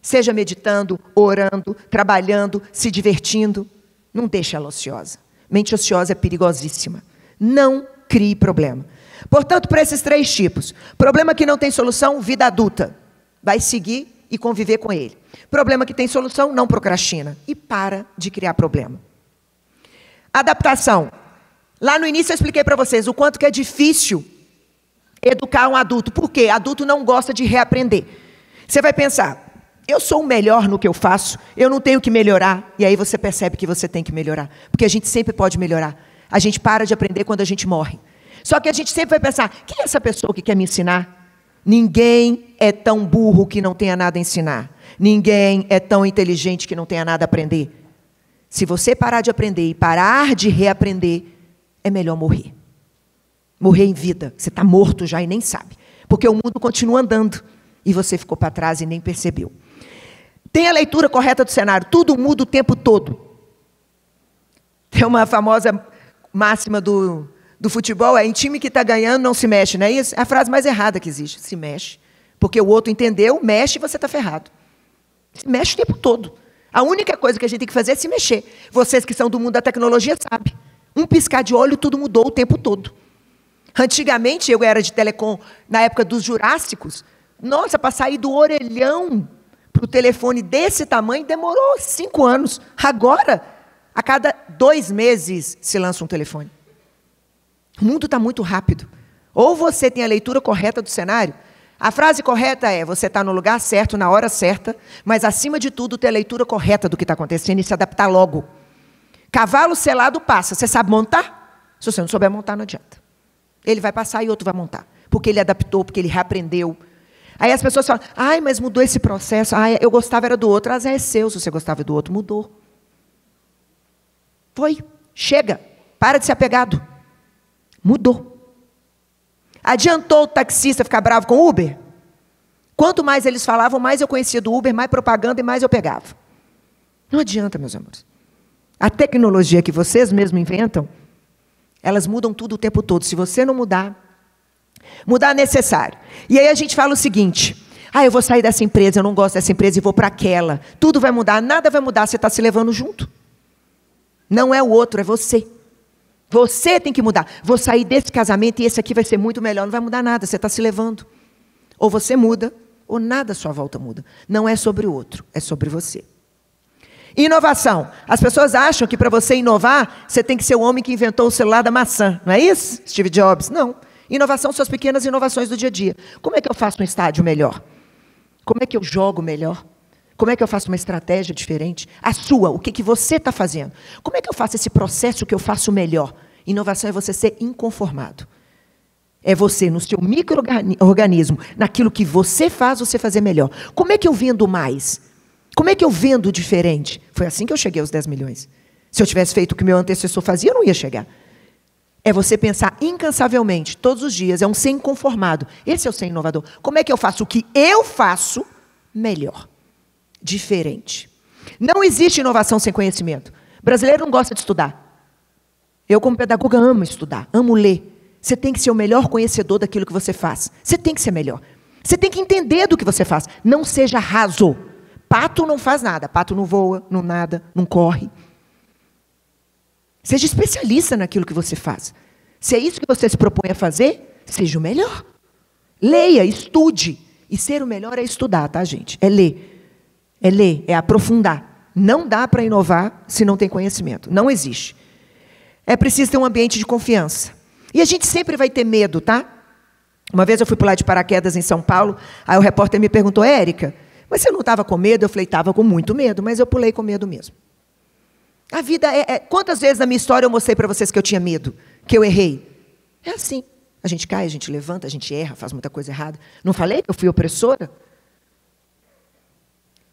Seja meditando, orando, trabalhando, se divertindo. Não deixe ela ociosa. Mente ociosa é perigosíssima. Não crie problema. Portanto, para esses 3 tipos. Problema que não tem solução, vida adulta. Vai seguir e conviver com ele. Problema que tem solução, não procrastina. E para de criar problema. Adaptação. Lá no início eu expliquei para vocês o quanto que é difícil educar um adulto. Por quê? Adulto não gosta de reaprender. Você vai pensar, eu sou o melhor no que eu faço, eu não tenho que melhorar. E aí você percebe que você tem que melhorar. Porque a gente sempre pode melhorar. A gente para de aprender quando a gente morre. Só que a gente sempre vai pensar, quem é essa pessoa que quer me ensinar? Ninguém é tão burro que não tenha nada a ensinar. Ninguém é tão inteligente que não tenha nada a aprender. Se você parar de aprender e parar de reaprender, é melhor morrer. Morrer em vida. Você está morto já e nem sabe. Porque o mundo continua andando. E você ficou para trás e nem percebeu. Tem a leitura correta do cenário. Tudo muda o tempo todo. Tem uma famosa máxima do futebol, em time que está ganhando não se mexe, não é isso? É a frase mais errada que existe. Se mexe. Porque o outro entendeu, mexe e você está ferrado. Se mexe o tempo todo. A única coisa que a gente tem que fazer é se mexer. Vocês que são do mundo da tecnologia sabem. Um piscar de olho, tudo mudou o tempo todo. Antigamente, eu era de telecom, na época dos Jurássicos, nossa, para sair do orelhão para o telefone desse tamanho, demorou 5 anos. Agora, a cada 2 meses se lança um telefone. O mundo está muito rápido. Ou você tem a leitura correta do cenário. A frase correta é: você está no lugar certo, na hora certa, mas, acima de tudo, ter a leitura correta do que está acontecendo e se adaptar logo. Cavalo selado passa. Você sabe montar? Se você não souber montar, não adianta. Ele vai passar e outro vai montar. Porque ele adaptou, porque ele reaprendeu. Aí as pessoas falam: ai, mas mudou esse processo. Ai, eu gostava era do outro. Azar é seu, se você gostava do outro, mudou. Foi. Chega. Para de ser apegado. Mudou. Adiantou o taxista ficar bravo com o Uber? Quanto mais eles falavam, mais eu conhecia do Uber, mais propaganda e mais eu pegava. Não adianta, meus amores. A tecnologia que vocês mesmos inventam, elas mudam tudo o tempo todo. Se você não mudar, mudar é necessário. E aí a gente fala o seguinte: eu vou sair dessa empresa, eu não gosto dessa empresa e vou para aquela. Tudo vai mudar, nada vai mudar, você está se levando junto. Não é o outro, é você. Você tem que mudar. Vou sair desse casamento e esse aqui vai ser muito melhor. Não vai mudar nada, você está se levando. Ou você muda, ou nada à sua volta muda. Não é sobre o outro, é sobre você. Inovação. As pessoas acham que para você inovar, você tem que ser o homem que inventou o celular da maçã. Não é isso? Steve Jobs. Não. Inovação são as pequenas inovações do dia a dia. Como é que eu faço um estádio melhor? Como é que eu jogo melhor? Como é que eu faço uma estratégia diferente? A sua, o que você está fazendo? Como é que eu faço esse processo que eu faço melhor? Inovação é você ser inconformado. É você, no seu micro-organismo, naquilo que você faz, você fazer melhor. Como é que eu vendo mais? Como é que eu vendo diferente? Foi assim que eu cheguei aos 10 milhões. Se eu tivesse feito o que meu antecessor fazia, eu não ia chegar. É você pensar incansavelmente, todos os dias, é um ser inconformado. Esse é o ser inovador. Como é que eu faço o que eu faço melhor? Diferente. Não existe inovação sem conhecimento. O brasileiro não gosta de estudar. Eu, como pedagoga, amo estudar, amo ler. Você tem que ser o melhor conhecedor daquilo que você faz. Você tem que ser melhor. Você tem que entender do que você faz. Não seja raso. Pato não faz nada. Pato não voa, não nada, não corre. Seja especialista naquilo que você faz. Se é isso que você se propõe a fazer, seja o melhor. Leia, estude. E ser o melhor é estudar, tá, gente? É ler. É ler, é aprofundar. Não dá para inovar se não tem conhecimento. Não existe. É preciso ter um ambiente de confiança. E a gente sempre vai ter medo, tá? Uma vez eu fui pular de paraquedas em São Paulo, aí o repórter me perguntou: Érica, mas você não estava com medo? Eu falei: estava com muito medo, mas eu pulei com medo mesmo. A vida Quantas vezes na minha história eu mostrei para vocês que eu tinha medo, que eu errei? É assim. A gente cai, a gente levanta, a gente erra, faz muita coisa errada. Não falei que eu fui opressora?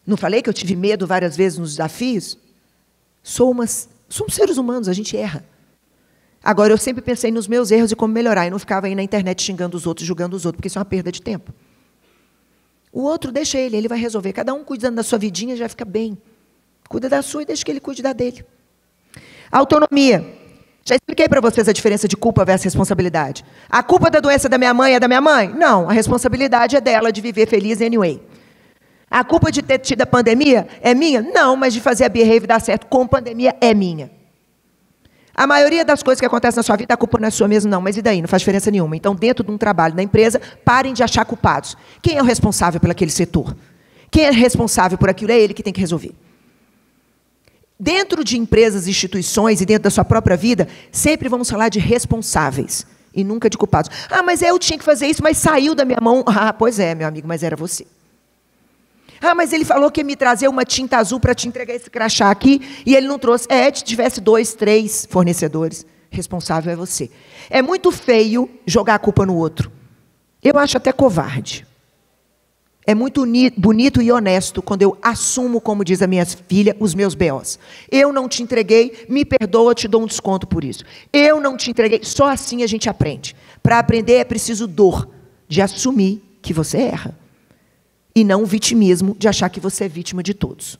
Não falei que eu tive medo várias vezes nos desafios? Somos seres humanos, a gente erra. Agora, eu sempre pensei nos meus erros e como melhorar. E não ficava aí na internet xingando os outros, julgando os outros, porque isso é uma perda de tempo. O outro, deixa ele vai resolver. Cada um cuidando da sua vidinha já fica bem. Cuida da sua e deixa que ele cuide da dele. Autonomia. Já expliquei para vocês a diferença de culpa versus responsabilidade. A culpa da doença da minha mãe é da minha mãe? Não, a responsabilidade é dela de viver feliz anyway. A culpa de ter tido a pandemia é minha? Não, mas de fazer a Behave dar certo com pandemia é minha. A maioria das coisas que acontecem na sua vida, a culpa não é sua mesmo, não. Mas e daí? Não faz diferença nenhuma. Então, dentro de um trabalho na empresa, parem de achar culpados. Quem é o responsável por aquele setor? Quem é responsável por aquilo? É ele que tem que resolver. Dentro de empresas, instituições e dentro da sua própria vida, sempre vamos falar de responsáveis e nunca de culpados. Mas eu tinha que fazer isso, mas saiu da minha mão. Pois é, meu amigo, mas era você. Mas ele falou que ia me trazer uma tinta azul para te entregar esse crachá aqui, e ele não trouxe. Se tivesse 2, 3 fornecedores, responsável é você. É muito feio jogar a culpa no outro. Eu acho até covarde. É muito bonito e honesto quando eu assumo, como diz a minha filha, os meus BOs. Eu não te entreguei, me perdoa, eu te dou um desconto por isso. Eu não te entreguei, só assim a gente aprende. Para aprender é preciso dor, de assumir que você erra. E não o vitimismo de achar que você é vítima de todos.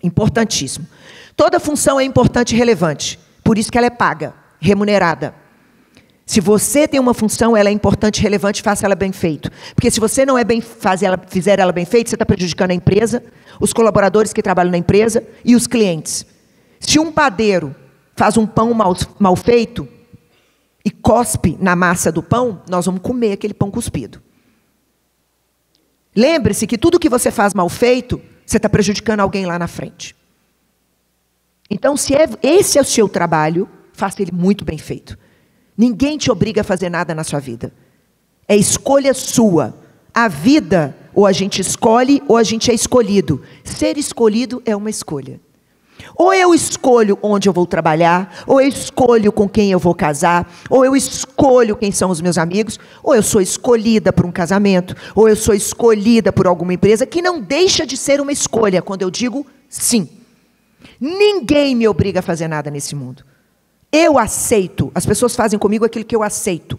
Importantíssimo. Toda função é importante e relevante. Por isso que ela é paga, remunerada. Se você tem uma função, ela é importante e relevante, faça ela bem feito. Porque se você não fizer ela bem feita, você está prejudicando a empresa, os colaboradores que trabalham na empresa e os clientes. Se um padeiro faz um pão mal feito e cospe na massa do pão, nós vamos comer aquele pão cuspido. Lembre-se que tudo que você faz mal feito, você está prejudicando alguém lá na frente. Então, se esse é o seu trabalho, faça ele muito bem feito. Ninguém te obriga a fazer nada na sua vida. É escolha sua. A vida, ou a gente escolhe, ou a gente é escolhido. Ser escolhido é uma escolha. Ou eu escolho onde eu vou trabalhar, ou eu escolho com quem eu vou casar, ou eu escolho quem são os meus amigos, ou eu sou escolhida por um casamento, ou eu sou escolhida por alguma empresa, que não deixa de ser uma escolha, quando eu digo sim. Ninguém me obriga a fazer nada nesse mundo. Eu aceito, as pessoas fazem comigo aquilo que eu aceito.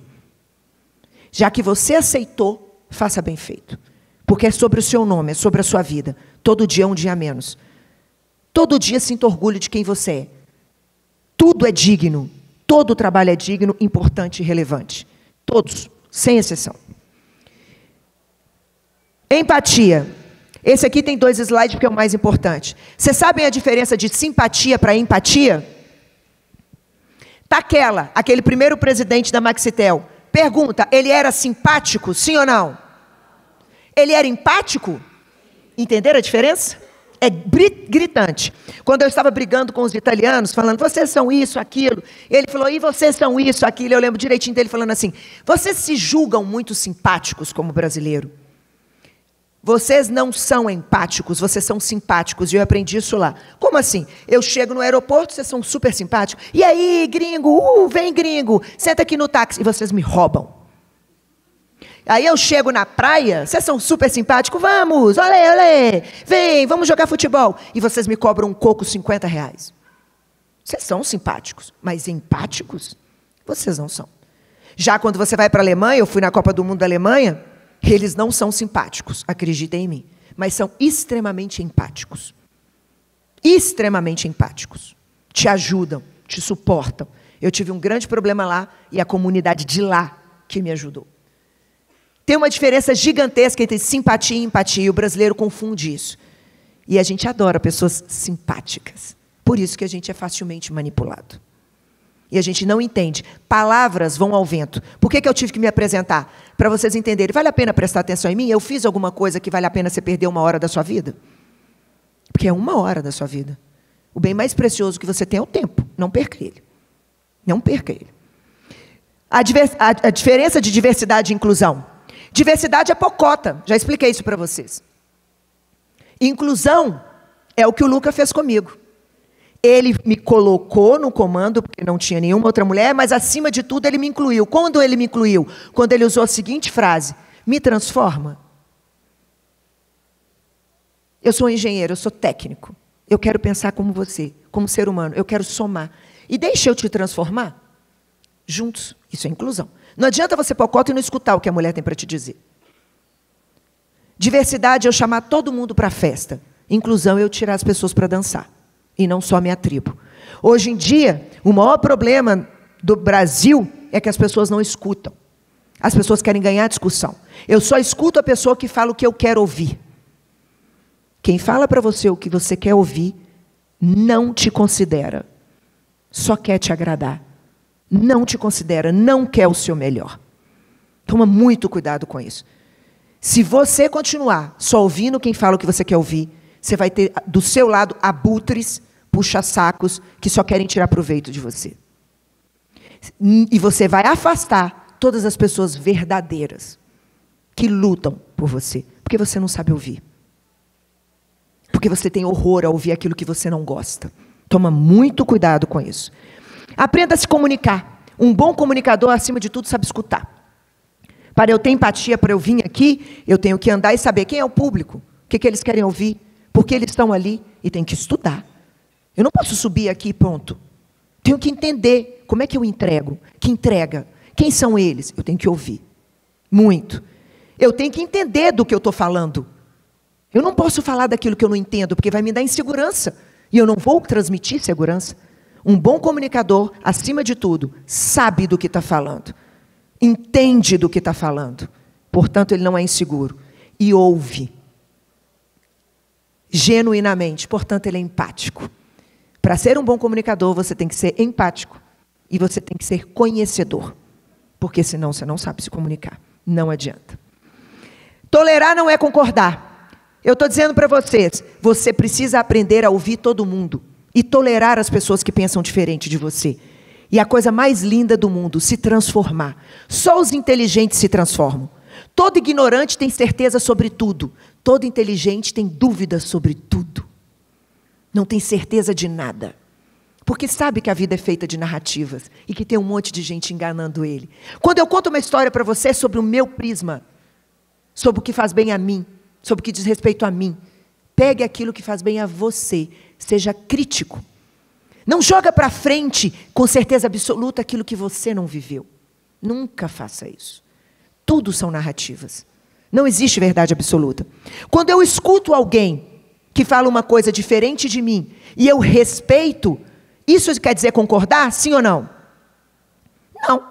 Já que você aceitou, faça bem feito. Porque é sobre o seu nome, é sobre a sua vida. Todo dia é um dia a menos. Todo dia sinta orgulho de quem você é. Tudo é digno. Todo trabalho é digno, importante e relevante. Todos, sem exceção. Empatia. Esse aqui tem 2 slides porque é o mais importante. Vocês sabem a diferença de simpatia para empatia? Taquela, aquele primeiro presidente da Maxitel. Pergunta, ele era simpático, sim ou não? Ele era empático? Entenderam a diferença? É gritante. Quando eu estava brigando com os italianos, falando, vocês são isso, aquilo. Ele falou, e vocês são isso, aquilo. Eu lembro direitinho dele falando assim, vocês se julgam muito simpáticos como brasileiro. Vocês não são empáticos, vocês são simpáticos. E eu aprendi isso lá. Como assim? Eu chego no aeroporto, vocês são super simpáticos. E aí, gringo? Vem, gringo. Senta aqui no táxi. E vocês me roubam. Aí eu chego na praia, vocês são super simpáticos. Vamos, olê, olê. Vem, vamos jogar futebol. E vocês me cobram um coco R$50. Vocês são simpáticos, mas empáticos? Vocês não são. Já quando você vai para a Alemanha, eu fui na Copa do Mundo da Alemanha, eles não são simpáticos, acreditem em mim, mas são extremamente empáticos. Extremamente empáticos. Te ajudam, te suportam. Eu tive um grande problema lá e a comunidade de lá que me ajudou. Tem uma diferença gigantesca entre simpatia e empatia, e o brasileiro confunde isso. E a gente adora pessoas simpáticas. Por isso que a gente é facilmente manipulado. E a gente não entende. Palavras vão ao vento. Por que eu tive que me apresentar? Para vocês entenderem. Vale a pena prestar atenção em mim? Eu fiz alguma coisa que vale a pena você perder 1 hora da sua vida? Porque é 1 hora da sua vida. O bem mais precioso que você tem é o tempo. Não perca ele. Não perca ele. A diferença de diversidade e inclusão. Diversidade é pocota. Já expliquei isso para vocês. Inclusão é o que o Luca fez comigo. Ele me colocou no comando, porque não tinha nenhuma outra mulher, mas, acima de tudo, ele me incluiu. Quando ele me incluiu? Quando ele usou a seguinte frase, me transforma. Eu sou engenheiro, eu sou técnico. Eu quero pensar como você, como ser humano. Eu quero somar. E deixa eu te transformar. Juntos. Isso é inclusão. Não adianta você pôr cota e não escutar o que a mulher tem para te dizer. Diversidade é eu chamar todo mundo para a festa. Inclusão é eu tirar as pessoas para dançar. E não só a minha tribo. Hoje em dia, o maior problema do Brasil é que as pessoas não escutam. As pessoas querem ganhar discussão. Eu só escuto a pessoa que fala o que eu quero ouvir. Quem fala para você o que você quer ouvir, não te considera. Só quer te agradar. Não te considera, não quer o seu melhor. Toma muito cuidado com isso. Se você continuar só ouvindo quem fala o que você quer ouvir, você vai ter do seu lado abutres, puxa-sacos, que só querem tirar proveito de você. E você vai afastar todas as pessoas verdadeiras que lutam por você, porque você não sabe ouvir. Porque você tem horror a ouvir aquilo que você não gosta. Toma muito cuidado com isso. Aprenda a se comunicar. Um bom comunicador, acima de tudo, sabe escutar. Para eu ter empatia, para eu vir aqui, eu tenho que andar e saber quem é o público, o que eles querem ouvir, por que eles estão ali, e tenho que estudar. Eu não posso subir aqui e pronto. Tenho que entender como é que eu entrego, que entrega, quem são eles, eu tenho que ouvir. Muito. Eu tenho que entender do que eu estou falando. Eu não posso falar daquilo que eu não entendo, porque vai me dar insegurança, e eu não vou transmitir segurança. Um bom comunicador, acima de tudo, sabe do que está falando. Entende do que está falando. Portanto, ele não é inseguro. E ouve. Genuinamente. Portanto, ele é empático. Para ser um bom comunicador, você tem que ser empático. E você tem que ser conhecedor. Porque senão você não sabe se comunicar. Não adianta. Tolerar não é concordar. Eu estou dizendo para vocês, você precisa aprender a ouvir todo mundo. E tolerar as pessoas que pensam diferente de você. E a coisa mais linda do mundo, se transformar. Só os inteligentes se transformam. Todo ignorante tem certeza sobre tudo. Todo inteligente tem dúvidas sobre tudo. Não tem certeza de nada. Porque sabe que a vida é feita de narrativas e que tem um monte de gente enganando ele. Quando eu conto uma história para você sobre o meu prisma, sobre o que faz bem a mim, sobre o que diz respeito a mim, pegue aquilo que faz bem a você. Seja crítico. Não joga para frente com certeza absoluta aquilo que você não viveu. Nunca faça isso. Tudo são narrativas. Não existe verdade absoluta. Quando eu escuto alguém que fala uma coisa diferente de mim e eu respeito, isso quer dizer concordar? Sim ou não? Não.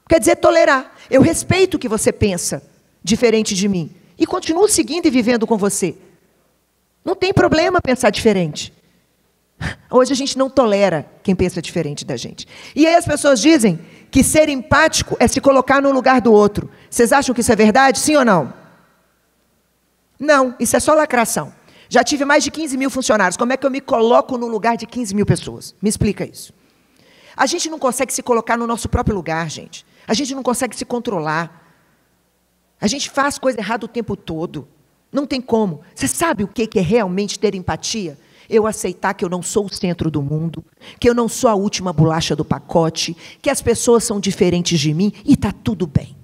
Quer dizer tolerar. Eu respeito o que você pensa diferente de mim e continuo seguindo e vivendo com você. Não tem problema pensar diferente. Hoje a gente não tolera quem pensa diferente da gente. E aí as pessoas dizem que ser empático é se colocar no lugar do outro. Vocês acham que isso é verdade? Sim ou não? Não, isso é só lacração. Já tive mais de 15 mil funcionários. Como é que eu me coloco no lugar de 15 mil pessoas? Me explica isso. A gente não consegue se colocar no nosso próprio lugar, gente. A gente não consegue se controlar. A gente faz coisa errada o tempo todo. Não tem como. Você sabe o que é realmente ter empatia? Eu aceitar que eu não sou o centro do mundo, que eu não sou a última bolacha do pacote, que as pessoas são diferentes de mim e está tudo bem.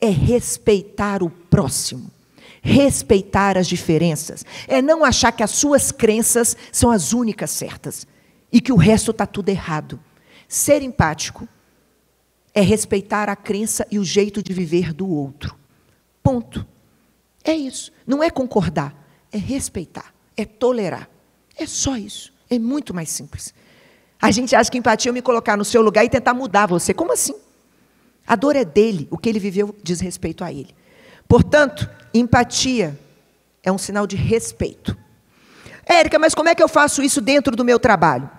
É respeitar o próximo, respeitar as diferenças. É não achar que as suas crenças são as únicas certas e que o resto está tudo errado. Ser empático é respeitar a crença e o jeito de viver do outro. Ponto. É isso. Não é concordar, é respeitar. É tolerar. É só isso. É muito mais simples. A gente acha que empatia é me colocar no seu lugar e tentar mudar você. Como assim? A dor é dele. O que ele viveu diz respeito a ele. Portanto, empatia é um sinal de respeito. Érica, mas como é que eu faço isso dentro do meu trabalho?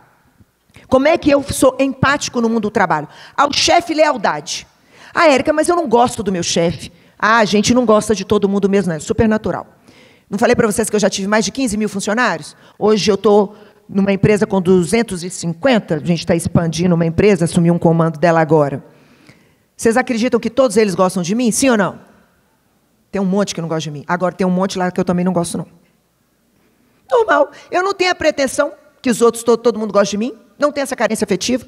Como é que eu sou empático no mundo do trabalho? Ao chefe, lealdade. Ah, Érica, mas eu não gosto do meu chefe. Ah, a gente não gosta de todo mundo mesmo, não. É super natural. Não falei para vocês que eu já tive mais de 15 mil funcionários? Hoje eu estou numa empresa com 250, a gente está expandindo uma empresa, assumi um comando dela agora. Vocês acreditam que todos eles gostam de mim? Sim ou não? Tem um monte que não gosta de mim. Agora tem um monte lá que eu também não gosto, não. Normal. Eu não tenho a pretensão que os outros, todo mundo gosta de mim. Não tenho essa carência afetiva.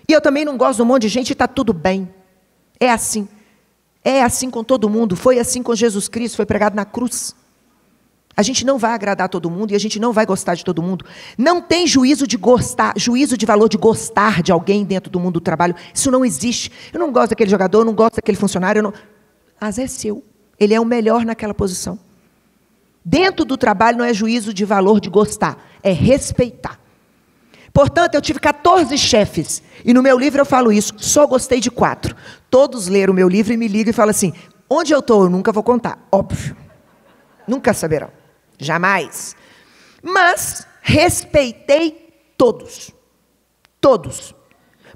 E eu também não gosto de um monte de gente e está tudo bem. É assim. É assim com todo mundo. Foi assim com Jesus Cristo, foi pregado na cruz. A gente não vai agradar todo mundo e a gente não vai gostar de todo mundo. Não tem juízo de gostar, juízo de valor de gostar de alguém dentro do mundo do trabalho. Isso não existe. Eu não gosto daquele jogador, eu não gosto daquele funcionário. Eu não... Mas é seu. Ele é o melhor naquela posição. Dentro do trabalho não é juízo de valor de gostar, é respeitar. Portanto, eu tive 14 chefes. E no meu livro eu falo isso, só gostei de 4. Todos leram o meu livro e me ligam e falam assim, onde eu estou? Eu nunca vou contar. Óbvio. Nunca saberão. Jamais. Mas respeitei todos. Todos.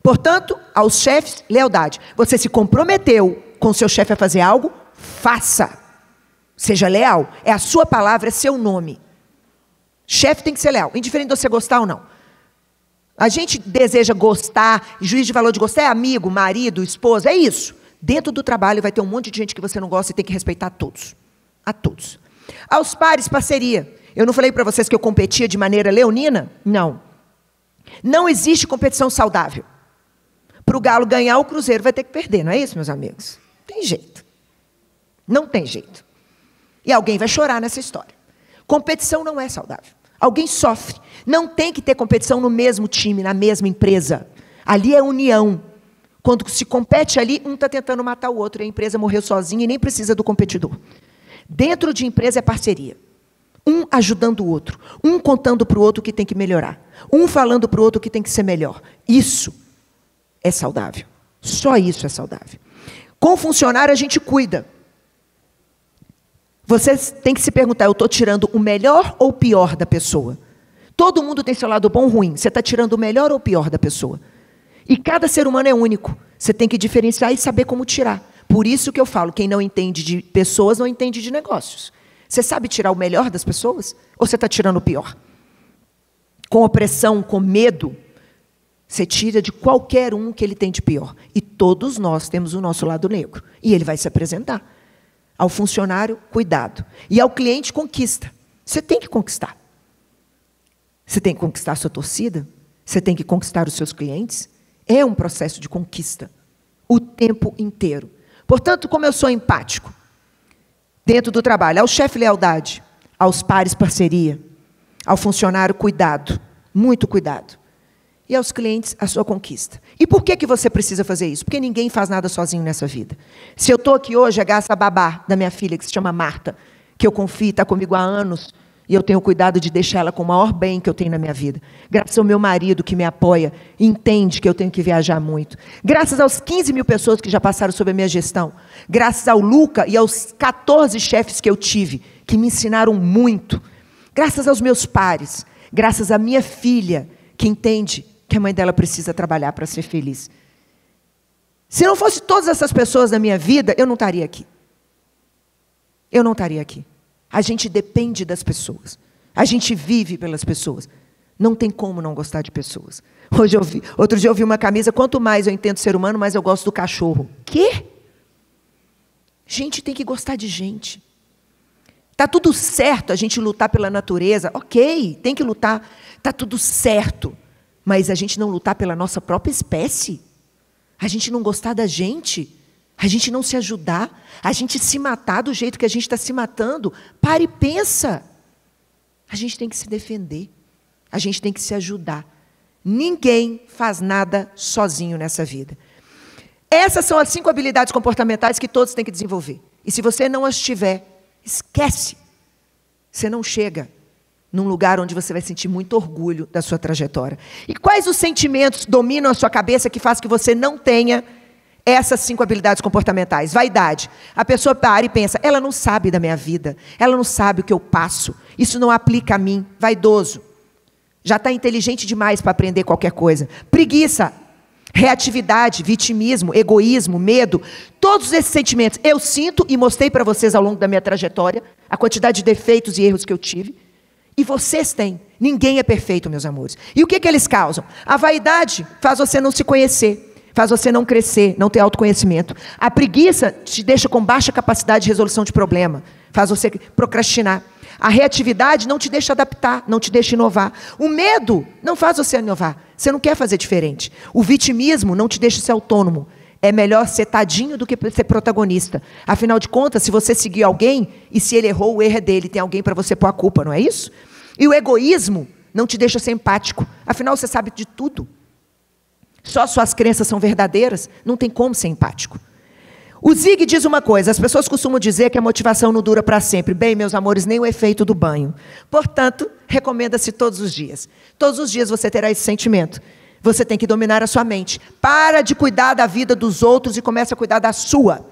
Portanto, aos chefes, lealdade. Você se comprometeu com o seu chefe a fazer algo, faça. Seja leal. É a sua palavra, é seu nome. Chefe tem que ser leal, indiferente de você gostar ou não. A gente deseja gostar, juízo de valor de gostar é amigo, marido, esposa, é isso. Dentro do trabalho vai ter um monte de gente que você não gosta e tem que respeitar a todos. A todos. Aos pares, parceria. Eu não falei para vocês que eu competia de maneira leonina? Não. Não existe competição saudável. Para o Galo ganhar, o Cruzeiro vai ter que perder, não é isso, meus amigos? Tem jeito. Não tem jeito. E alguém vai chorar nessa história. Competição não é saudável. Alguém sofre. Não tem que ter competição no mesmo time, na mesma empresa. Ali é união. Quando se compete ali, um está tentando matar o outro. E a empresa morreu sozinha e nem precisa do competidor. Dentro de empresa é parceria. Um ajudando o outro. Um contando para o outro que tem que melhorar. Um falando para o outro que tem que ser melhor. Isso é saudável. Só isso é saudável. Com funcionário a gente cuida. Você tem que se perguntar, eu estou tirando o melhor ou o pior da pessoa? Todo mundo tem seu lado bom ou ruim. Você está tirando o melhor ou o pior da pessoa? E cada ser humano é único. Você tem que diferenciar e saber como tirar. Por isso que eu falo, quem não entende de pessoas, não entende de negócios. Você sabe tirar o melhor das pessoas? Ou você está tirando o pior? Com opressão, com medo, Você tira de qualquer um que ele tem de pior. E todos nós temos o nosso lado negro. E ele vai se apresentar. Ao funcionário, cuidado. E ao cliente, conquista. Você tem que conquistar. Você tem que conquistar a sua torcida. Você tem que conquistar os seus clientes. É um processo de conquista. O tempo inteiro. Portanto, como eu sou empático, dentro do trabalho, ao chefe, lealdade. Aos pares, parceria. Ao funcionário, cuidado. Muito cuidado. E aos clientes, a sua conquista. E por que você precisa fazer isso? Porque ninguém faz nada sozinho nessa vida. Se eu estou aqui hoje, é graças a babá da minha filha, que se chama Marta, que eu confio, está comigo há anos, e eu tenho cuidado de deixar ela com o maior bem que eu tenho na minha vida. Graças ao meu marido, que me apoia, entende que eu tenho que viajar muito. Graças aos 15 mil pessoas que já passaram sob a minha gestão. Graças ao Luca e aos 14 chefes que eu tive, que me ensinaram muito. Graças aos meus pares. Graças à minha filha, que entende que a mãe dela precisa trabalhar para ser feliz. Se não fosse todas essas pessoas na minha vida, eu não estaria aqui. Eu não estaria aqui. A gente depende das pessoas. A gente vive pelas pessoas. Não tem como não gostar de pessoas. Outro dia eu vi uma camisa, quanto mais eu entendo ser humano, mais eu gosto do cachorro. Quê? Gente tem que gostar de gente. Está tudo certo a gente lutar pela natureza. Ok, tem que lutar. Está tudo certo. Mas a gente não lutar pela nossa própria espécie, a gente não gostar da gente, a gente não se ajudar, a gente se matar do jeito que a gente está se matando, para e pensa. A gente tem que se defender, a gente tem que se ajudar. Ninguém faz nada sozinho nessa vida. Essas são as 5 habilidades comportamentais que todos têm que desenvolver. E se você não as tiver, esquece. Você não chega num lugar onde você vai sentir muito orgulho da sua trajetória. E quais os sentimentos dominam a sua cabeça que faz que você não tenha essas 5 habilidades comportamentais? Vaidade. A pessoa para e pensa, ela não sabe da minha vida, ela não sabe o que eu passo, isso não aplica a mim. Vaidoso. Já está inteligente demais para aprender qualquer coisa. Preguiça. Reatividade, vitimismo, egoísmo, medo. Todos esses sentimentos eu sinto e mostrei para vocês ao longo da minha trajetória, a quantidade de defeitos e erros que eu tive. E vocês têm. Ninguém é perfeito, meus amores. E o que eles causam? A vaidade faz você não se conhecer, faz você não crescer, não ter autoconhecimento. A preguiça te deixa com baixa capacidade de resolução de problema, faz você procrastinar. A reatividade não te deixa adaptar, não te deixa inovar. O medo não faz você inovar, você não quer fazer diferente. O vitimismo não te deixa ser autônomo. É melhor ser tadinho do que ser protagonista. Afinal de contas, se você seguir alguém, e se ele errou, o erro é dele, tem alguém para você pôr a culpa, não é isso? E o egoísmo não te deixa ser empático. Afinal, você sabe de tudo. Só suas crenças são verdadeiras, não tem como ser empático. O Zig diz uma coisa, as pessoas costumam dizer que a motivação não dura para sempre. Bem, meus amores, nem o efeito do banho. Portanto, recomenda-se todos os dias. Todos os dias você terá esse sentimento. Você tem que dominar a sua mente. Para de cuidar da vida dos outros e começa a cuidar da sua.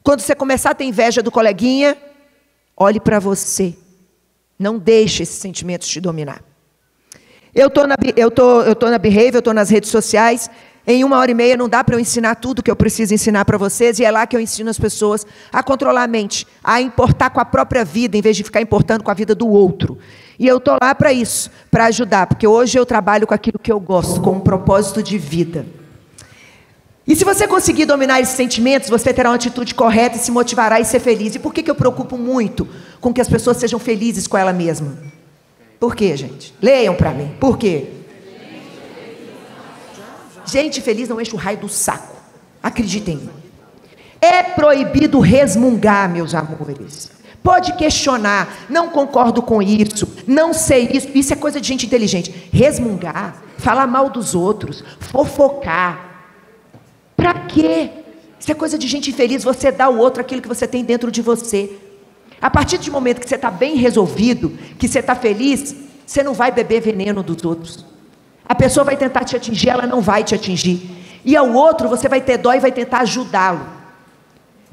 Quando você começar a ter inveja do coleguinha, olhe para você. Não deixe esses sentimentos te dominar. Eu estou na Behavior, eu estou nas redes sociais. Em 1h30 não dá para eu ensinar tudo que eu preciso ensinar para vocês. E é lá que eu ensino as pessoas a controlar a mente. A importar com a própria vida, em vez de ficar importando com a vida do outro. E eu estou lá para isso, para ajudar. Porque hoje eu trabalho com aquilo que eu gosto, com um propósito de vida. E se você conseguir dominar esses sentimentos, você terá uma atitude correta e se motivará e ser feliz. E por que eu preocupo muito com que as pessoas sejam felizes com ela mesma? Por quê, gente? Leiam para mim. Por quê? Gente feliz não enche o raio do saco. Acreditem em mim. É proibido resmungar, meus amores. Pode questionar. Não concordo com isso. Não sei isso. Isso é coisa de gente inteligente. Resmungar, falar mal dos outros, fofocar. Para quê? Isso é coisa de gente infeliz. Você dá ao outro aquilo que você tem dentro de você. A partir do momento que você está bem resolvido, que você está feliz, você não vai beber veneno dos outros. A pessoa vai tentar te atingir, ela não vai te atingir. E ao outro você vai ter dó e vai tentar ajudá-lo.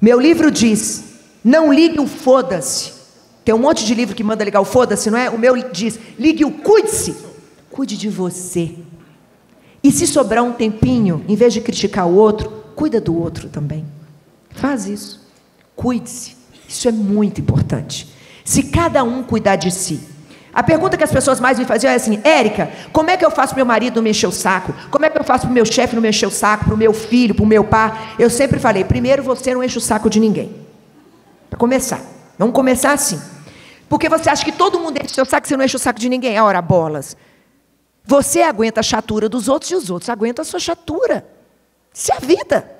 Meu livro diz, não ligue o foda-se. Tem um monte de livro que manda ligar o foda-se, não é? O meu diz, ligue o cuide-se. Cuide de você. E se sobrar um tempinho, em vez de criticar o outro, cuida do outro também. Faz isso. Cuide-se. Isso é muito importante. Se cada um cuidar de si, A pergunta que as pessoas mais me faziam é assim: Érica, como é que eu faço para meu marido não me encher o saco? Como é que eu faço para o meu chefe não me encher o saco? Para o meu filho, para o meu pai? Eu sempre falei: primeiro você não enche o saco de ninguém. Para começar. Vamos começar assim. Porque você acha que todo mundo enche o seu saco, você não enche o saco de ninguém. Ora, bolas. Você aguenta a chatura dos outros e os outros aguentam a sua chatura. Isso é a vida.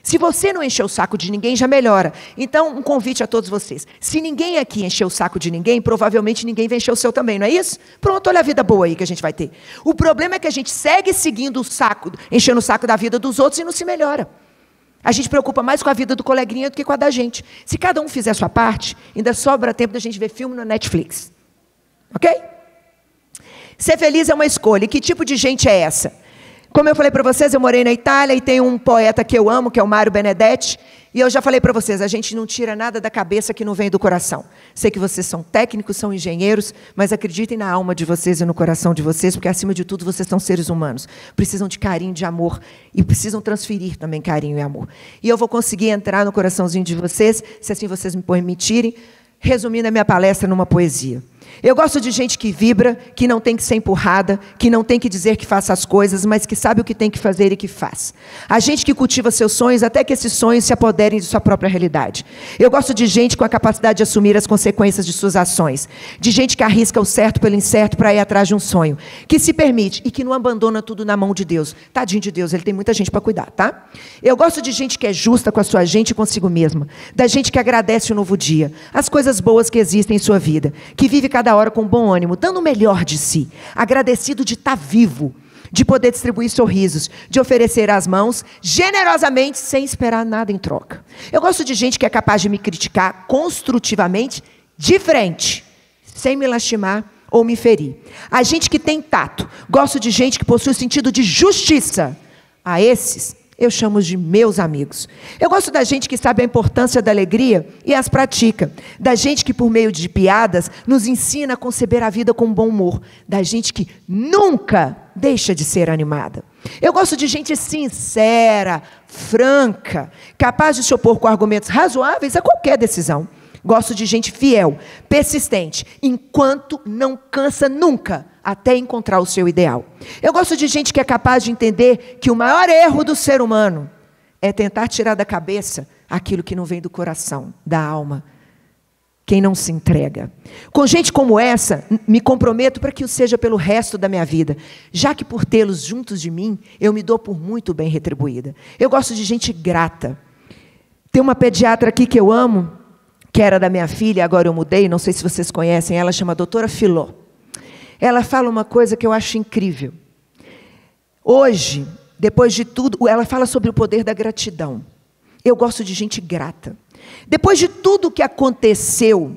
Se você não encher o saco de ninguém, já melhora. Então, um convite a todos vocês. Se ninguém aqui encher o saco de ninguém, provavelmente ninguém vai encher o seu também, não é isso? Pronto, olha a vida boa aí que a gente vai ter. O problema é que a gente segue seguindo o saco, enchendo o saco da vida dos outros e não se melhora. A gente preocupa mais com a vida do coleguinha do que com a da gente. Se cada um fizer a sua parte, ainda sobra tempo da gente ver filme no Netflix. Ok? Ser feliz é uma escolha. E que tipo de gente é essa? Como eu falei para vocês, eu morei na Itália e tem um poeta que eu amo, que é o Mário Benedetti. E eu já falei para vocês, a gente não tira nada da cabeça que não vem do coração. Sei que vocês são técnicos, são engenheiros, mas acreditem na alma de vocês e no coração de vocês, porque, acima de tudo, vocês são seres humanos. Precisam de carinho, de amor, e precisam transferir também carinho e amor. E eu vou conseguir entrar no coraçãozinho de vocês, se assim vocês me permitirem, resumindo a minha palestra numa poesia. Eu gosto de gente que vibra, que não tem que ser empurrada, que não tem que dizer que faça as coisas, mas que sabe o que tem que fazer e que faz. A gente que cultiva seus sonhos até que esses sonhos se apoderem de sua própria realidade. Eu gosto de gente com a capacidade de assumir as consequências de suas ações. De gente que arrisca o certo pelo incerto para ir atrás de um sonho. Que se permite e que não abandona tudo na mão de Deus. Tadinho de Deus, ele tem muita gente para cuidar, tá? Eu gosto de gente que é justa com a sua gente e consigo mesma. Da gente que agradece o novo dia, as coisas boas que existem em sua vida. Que vive cada hora com bom ânimo, dando o melhor de si, agradecido de estar vivo, de poder distribuir sorrisos, de oferecer as mãos generosamente, sem esperar nada em troca. Eu gosto de gente que é capaz de me criticar construtivamente, de frente, sem me lastimar ou me ferir. A gente que tem tato. Gosto de gente que possui o sentido de justiça. A esses eu chamo de meus amigos. Eu gosto da gente que sabe a importância da alegria e as pratica. Da gente que, por meio de piadas, nos ensina a conceber a vida com bom humor. Da gente que nunca deixa de ser animada. Eu gosto de gente sincera, franca, capaz de se opor com argumentos razoáveis a qualquer decisão. Gosto de gente fiel, persistente, enquanto não cansa nunca, até encontrar o seu ideal. Eu gosto de gente que é capaz de entender que o maior erro do ser humano é tentar tirar da cabeça aquilo que não vem do coração, da alma. Quem não se entrega. Com gente como essa, me comprometo para que o seja pelo resto da minha vida, já que por tê-los juntos de mim, eu me dou por muito bem retribuída. Eu gosto de gente grata. Tem uma pediatra aqui que eu amo, que era da minha filha, agora eu mudei, não sei se vocês conhecem, ela chama doutora Filó. Ela fala uma coisa que eu acho incrível. Hoje, depois de tudo, ela fala sobre o poder da gratidão. Eu gosto de gente grata. Depois de tudo que aconteceu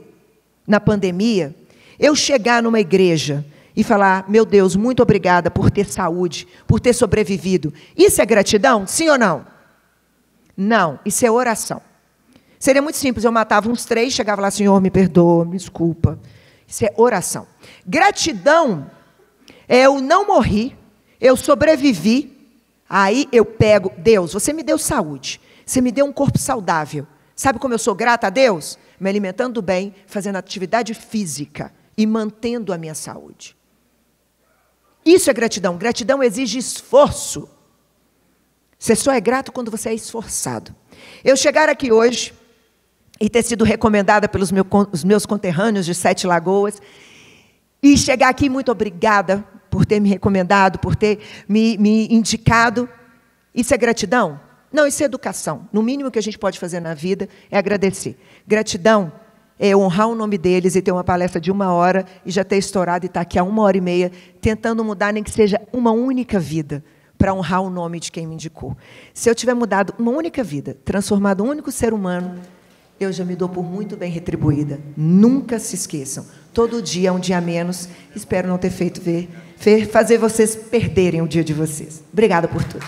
na pandemia, eu chegar numa igreja e falar: meu Deus, muito obrigada por ter saúde, por ter sobrevivido. Isso é gratidão? Sim ou não? Não, isso é oração. Seria muito simples, eu matava uns 3, chegava lá: Senhor, me perdoa, me desculpa. Isso é oração. Gratidão é eu não morri, eu sobrevivi, aí eu pego: Deus, você me deu saúde, você me deu um corpo saudável. Sabe como eu sou grata a Deus? Me alimentando bem, fazendo atividade física e mantendo a minha saúde. Isso é gratidão. Gratidão exige esforço. Você só é grato quando você é esforçado. Eu chegar aqui hoje e ter sido recomendada pelos meus conterrâneos de 7 Lagoas, e chegar aqui, muito obrigada por ter me recomendado, por ter me indicado. Isso é gratidão? Não, isso é educação. No mínimo que a gente pode fazer na vida é agradecer. Gratidão é honrar o nome deles e ter uma palestra de 1 hora e já ter estourado e estar aqui há 1h30, tentando mudar nem que seja uma única vida, para honrar o nome de quem me indicou. Se eu tiver mudado uma única vida, transformado um único ser humano, eu já me dou por muito bem retribuída. Nunca se esqueçam. Todo dia é um dia a menos. Espero não ter feito fazer vocês perderem o dia de vocês. Obrigada por tudo.